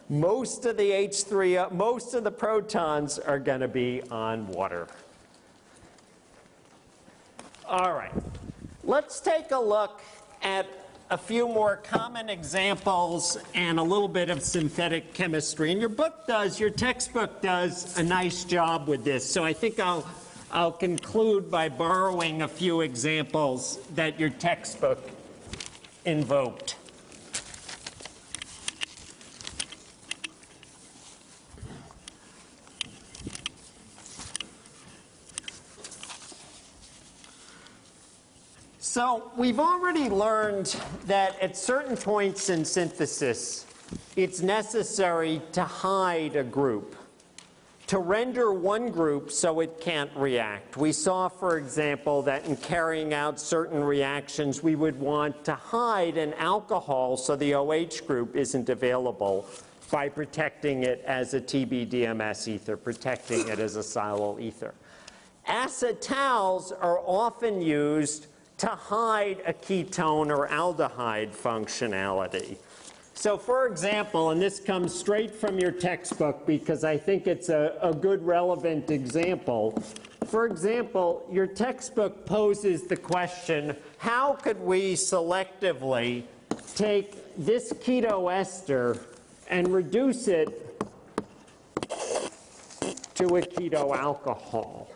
Most of the H3O, most of the protons are going to be on water. All right, let's take a look at a few more common examples and a little bit of synthetic chemistry. And your textbook does a nice job with this. So I think I'll conclude by borrowing a few examples that your textbook invoked. So we've already learned that at certain points in synthesis, it's necessary to hide a group, to render one group so it can't react. We saw, for example, that in carrying out certain reactions, we would want to hide an alcohol so the OH group isn't available by protecting it as a TBDMS ether, protecting it as a silyl ether. Acetals are often used to hide a ketone or aldehyde functionality. So for example, and this comes straight from your textbook because I think it's a good relevant example. For example, your textbook poses the question, how could we selectively take this ketoester and reduce it to a ketoalcohol?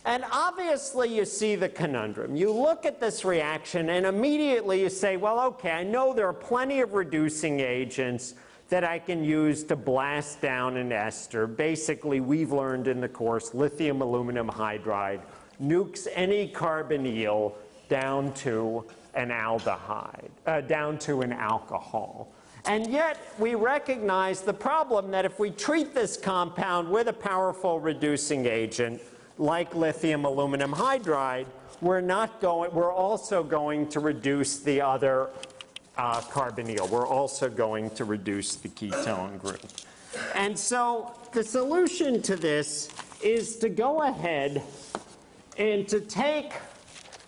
And obviously you see the conundrum. You look at this reaction and immediately you say, well, okay, I know there are plenty of reducing agents that I can use to blast down an ester. Basically, we've learned in the course, lithium aluminum hydride nukes any carbonyl down to an aldehyde, down to an alcohol. And yet we recognize the problem that if we treat this compound with a powerful reducing agent, like lithium aluminum hydride, we're also going to reduce the other carbonyl. We're also going to reduce the ketone group. And so the solution to this is to go ahead and to take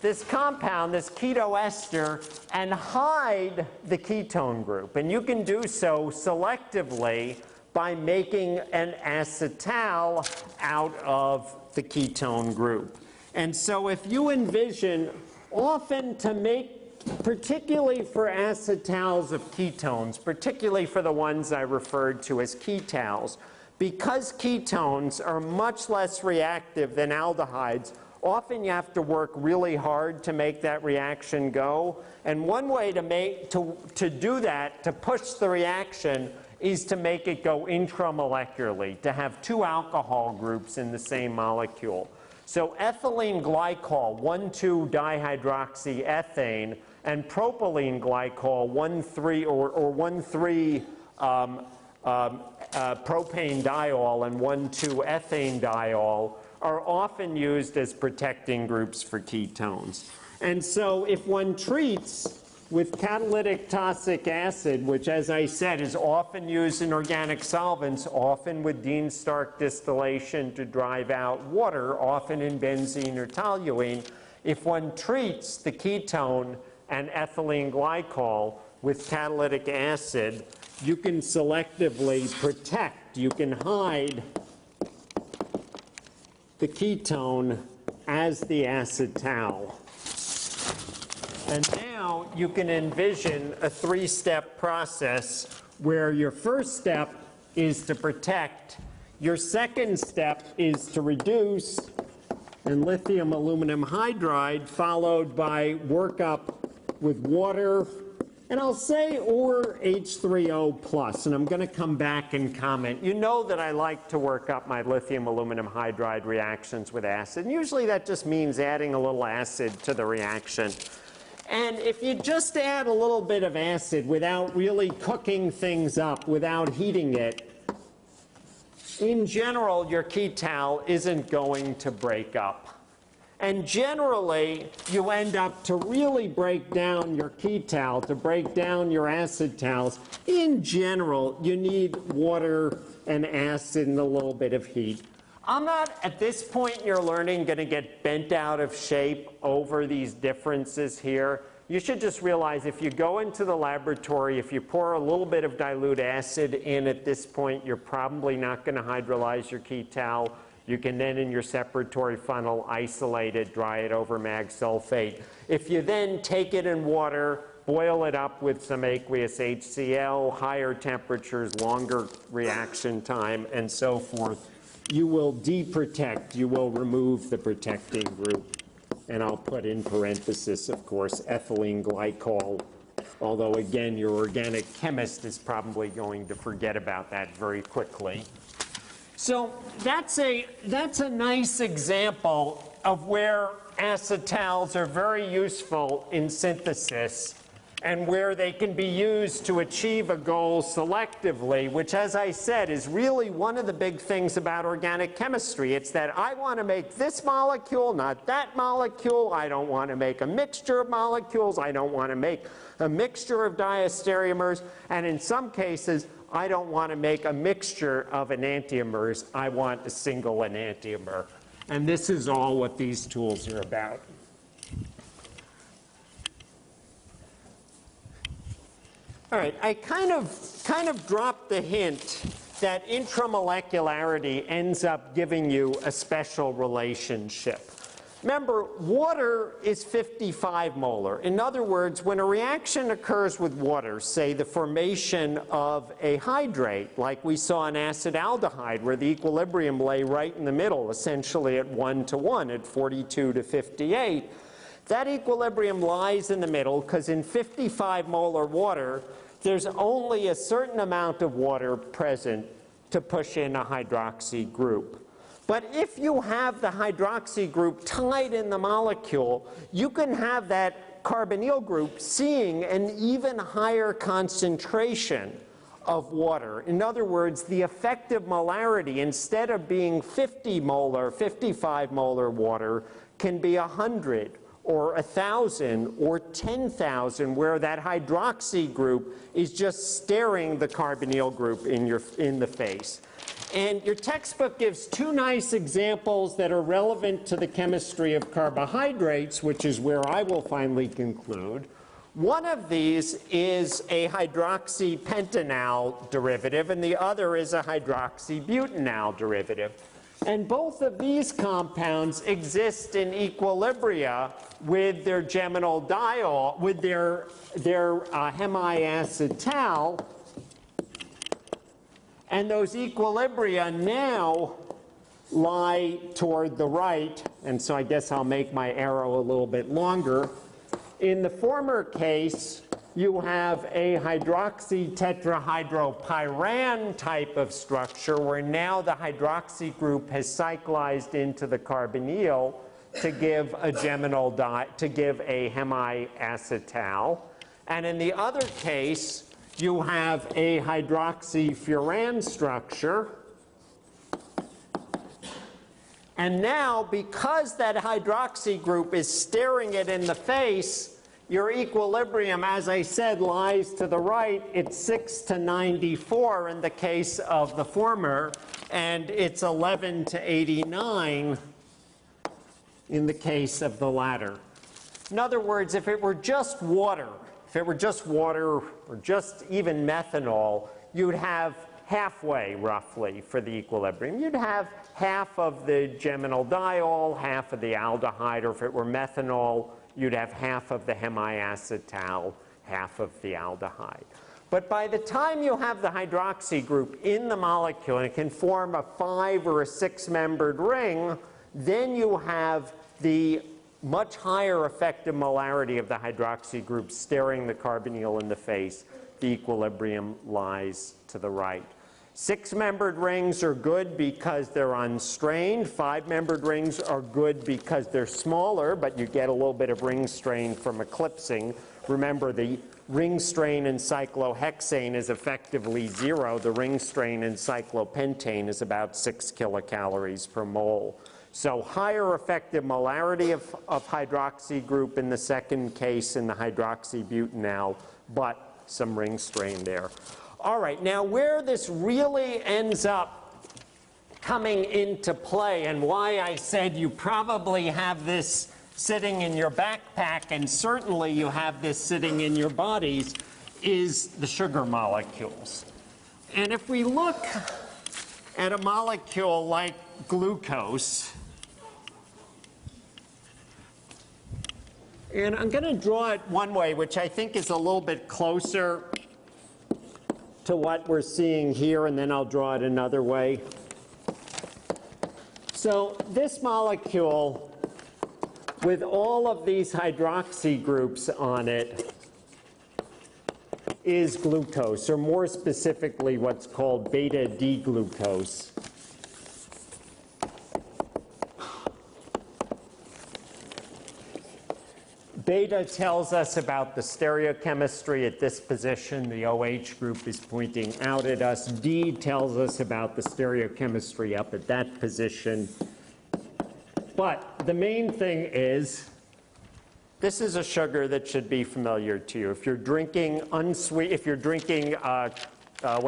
this compound, this ketoester, and hide the ketone group. And you can do so selectively by making an acetal out of the ketone group. And so if you envision, often to make, particularly for acetals of ketones, particularly for the ones I referred to as ketals, because ketones are much less reactive than aldehydes, often you have to work really hard to make that reaction go. And one way to do that, to push the reaction, is to make it go intramolecularly, to have two alcohol groups in the same molecule. So ethylene glycol, 1,2-dihydroxyethane, and propylene glycol, 1,3 propane diol and 1,2-ethane diol, are often used as protecting groups for ketones. And so if one treats with catalytic tosic acid, which, as I said, is often used in organic solvents, often with Dean-Stark distillation to drive out water, often in benzene or toluene, if one treats the ketone and ethylene glycol with catalytic acid, you can selectively protect, you can hide the ketone as the acetal. And now you can envision a three-step process where your first step is to protect, your second step is to reduce, and lithium aluminum hydride, followed by workup with water, and I'll say or H3O plus, and I'm going to come back and comment. You know that I like to work up my lithium aluminum hydride reactions with acid, and usually that just means adding a little acid to the reaction. And if you just add a little bit of acid without really cooking things up, without heating it, in general, your ketal isn't going to break up. And generally, you end up to really break down your ketal, to break down your acetals. In general, you need water and acid and a little bit of heat. I'm not, at this point in your learning, going to get bent out of shape over these differences here. You should just realize if you go into the laboratory, if you pour a little bit of dilute acid in at this point, you're probably not going to hydrolyze your ketal. You can then, in your separatory funnel, isolate it, dry it over mag sulfate. If you then take it in water, boil it up with some aqueous HCl, higher temperatures, longer reaction time, and so forth, you will deprotect, you will remove the protecting group. And I'll put in parenthesis, of course, ethylene glycol, although again, your organic chemist is probably going to forget about that very quickly. So that's a nice example of where acetals are very useful in synthesis and where they can be used to achieve a goal selectively, which, as I said, is really one of the big things about organic chemistry. It's that I want to make this molecule, not that molecule. I don't want to make a mixture of molecules. I don't want to make a mixture of diastereomers. And in some cases, I don't want to make a mixture of enantiomers. I want a single enantiomer. And this is all what these tools are about. All right, I kind of dropped the hint that intramolecularity ends up giving you a special relationship. Remember, water is 55 molar. In other words, when a reaction occurs with water, say the formation of a hydrate, like we saw in acetaldehyde, where the equilibrium lay right in the middle, essentially at 1:1, at 42 to 58, that equilibrium lies in the middle because in 55 molar water, there's only a certain amount of water present to push in a hydroxy group. But if you have the hydroxy group tied in the molecule, you can have that carbonyl group seeing an even higher concentration of water. In other words, the effective molarity, instead of being 50 molar, 55 molar water, can be 100 or 1,000 or 10,000, where that hydroxy group is just staring the carbonyl group in the face. And your textbook gives two nice examples that are relevant to the chemistry of carbohydrates, which is where I will finally conclude. One of these is a hydroxypentanal derivative, and the other is a hydroxybutanal derivative. And both of these compounds exist in equilibria with their geminal diol, with their hemiacetal. And those equilibria now lie toward the right. And so I guess I'll make my arrow a little bit longer. In the former case, you have a hydroxy tetrahydropyran type of structure where now the hydroxy group has cyclized into the carbonyl to give a geminal to give a hemiacetal. And in the other case, you have a hydroxyfuran structure. And now, because that hydroxy group is staring it in the face, your equilibrium, as I said, lies to the right. It's 6 to 94 in the case of the former, and it's 11 to 89 in the case of the latter. In other words, if it were just water, or just even methanol, you'd have halfway, roughly, for the equilibrium. You'd have half of the geminal diol, half of the aldehyde, or if it were methanol, you'd have half of the hemiacetal, half of the aldehyde. But by the time you have the hydroxy group in the molecule, and it can form a 5 or a 6-membered ring, then you have the much higher effective molarity of the hydroxy group staring the carbonyl in the face. The equilibrium lies to the right. 6-membered rings are good because they're unstrained. 5-membered rings are good because they're smaller, but you get a little bit of ring strain from eclipsing. Remember, the ring strain in cyclohexane is effectively 0. The ring strain in cyclopentane is about 6 kilocalories per mole. So higher effective molarity of hydroxy group in the second case in the hydroxybutanal, but some ring strain there. All right, now where this really ends up coming into play, and why I said you probably have this sitting in your backpack, and certainly you have this sitting in your bodies, is the sugar molecules. And if we look at a molecule like glucose, and I'm going to draw it one way, which I think is a little bit closer to what we're seeing here, and then I'll draw it another way. So this molecule, with all of these hydroxy groups on it, is glucose, or more specifically what's called beta-D-glucose. Beta tells us about the stereochemistry at this position. The OH group is pointing out at us. D tells us about the stereochemistry up at that position. But the main thing is, this is a sugar that should be familiar to you. If you're drinking what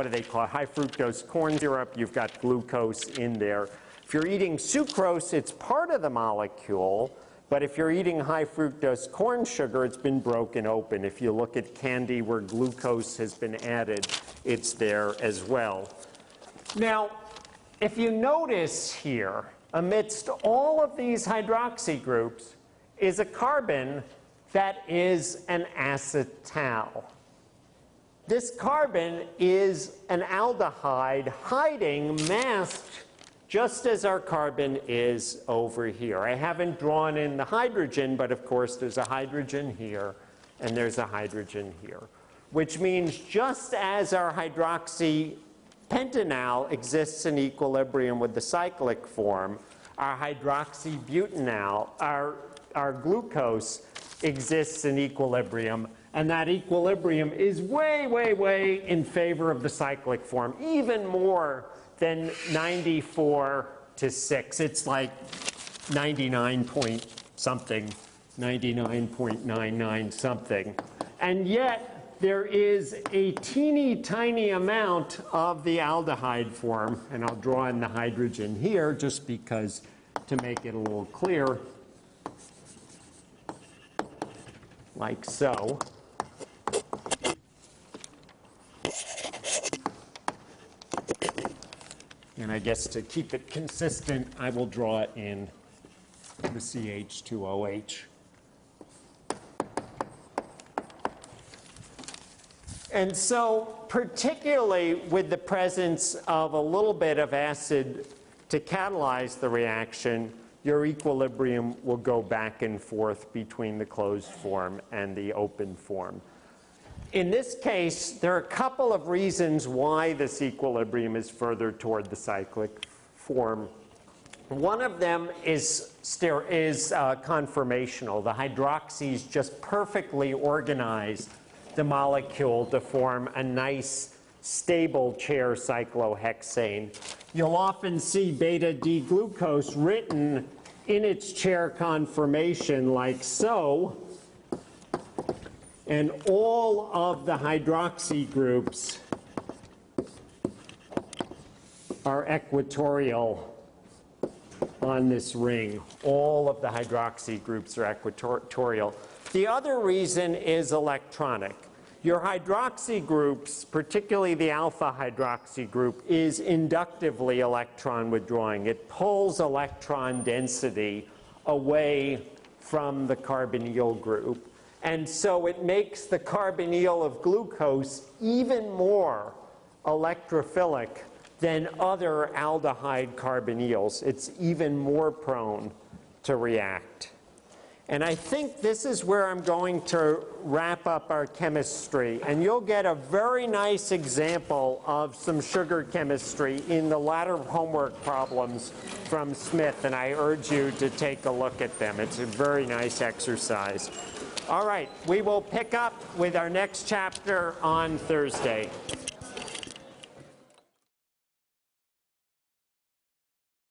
do they call it? High fructose corn syrup, you've got glucose in there. If you're eating sucrose, it's part of the molecule. But if you're eating high fructose corn sugar, it's been broken open. If you look at candy where glucose has been added, it's there as well. Now, if you notice here, amidst all of these hydroxy groups is a carbon that is an acetal. This carbon is an aldehyde hiding, masked, just as our carbon is over here. I haven't drawn in the hydrogen, but of course there's a hydrogen here and there's a hydrogen here, which means just as our hydroxy pentanal exists in equilibrium with the cyclic form, our hydroxybutanal, our glucose exists in equilibrium, and that equilibrium is way, way, way in favor of the cyclic form, even more than 94 to 6. It's like 99 point something, 99.99 something. And yet there is a teeny tiny amount of the aldehyde form, and I'll draw in the hydrogen here just because to make it a little clear, like so. And I guess to keep it consistent, I will draw it in the CH2OH. And so, particularly with the presence of a little bit of acid to catalyze the reaction, your equilibrium will go back and forth between the closed form and the open form. In this case, there are a couple of reasons why this equilibrium is further toward the cyclic form. One of them is conformational. The hydroxys just perfectly organize the molecule to form a nice, stable chair cyclohexane. You'll often see beta-D-glucose written in its chair conformation like so. And all of the hydroxy groups are equatorial on this ring. All of the hydroxy groups are equatorial. The other reason is electronic. Your hydroxy groups, particularly the alpha hydroxy group, is inductively electron withdrawing. It pulls electron density away from the carbonyl group. And so it makes the carbonyl of glucose even more electrophilic than other aldehyde carbonyls. It's even more prone to react. And I think this is where I'm going to wrap up our chemistry. And you'll get a very nice example of some sugar chemistry in the latter homework problems from Smith. And I urge you to take a look at them. It's a very nice exercise. All right, we will pick up with our next chapter on Thursday.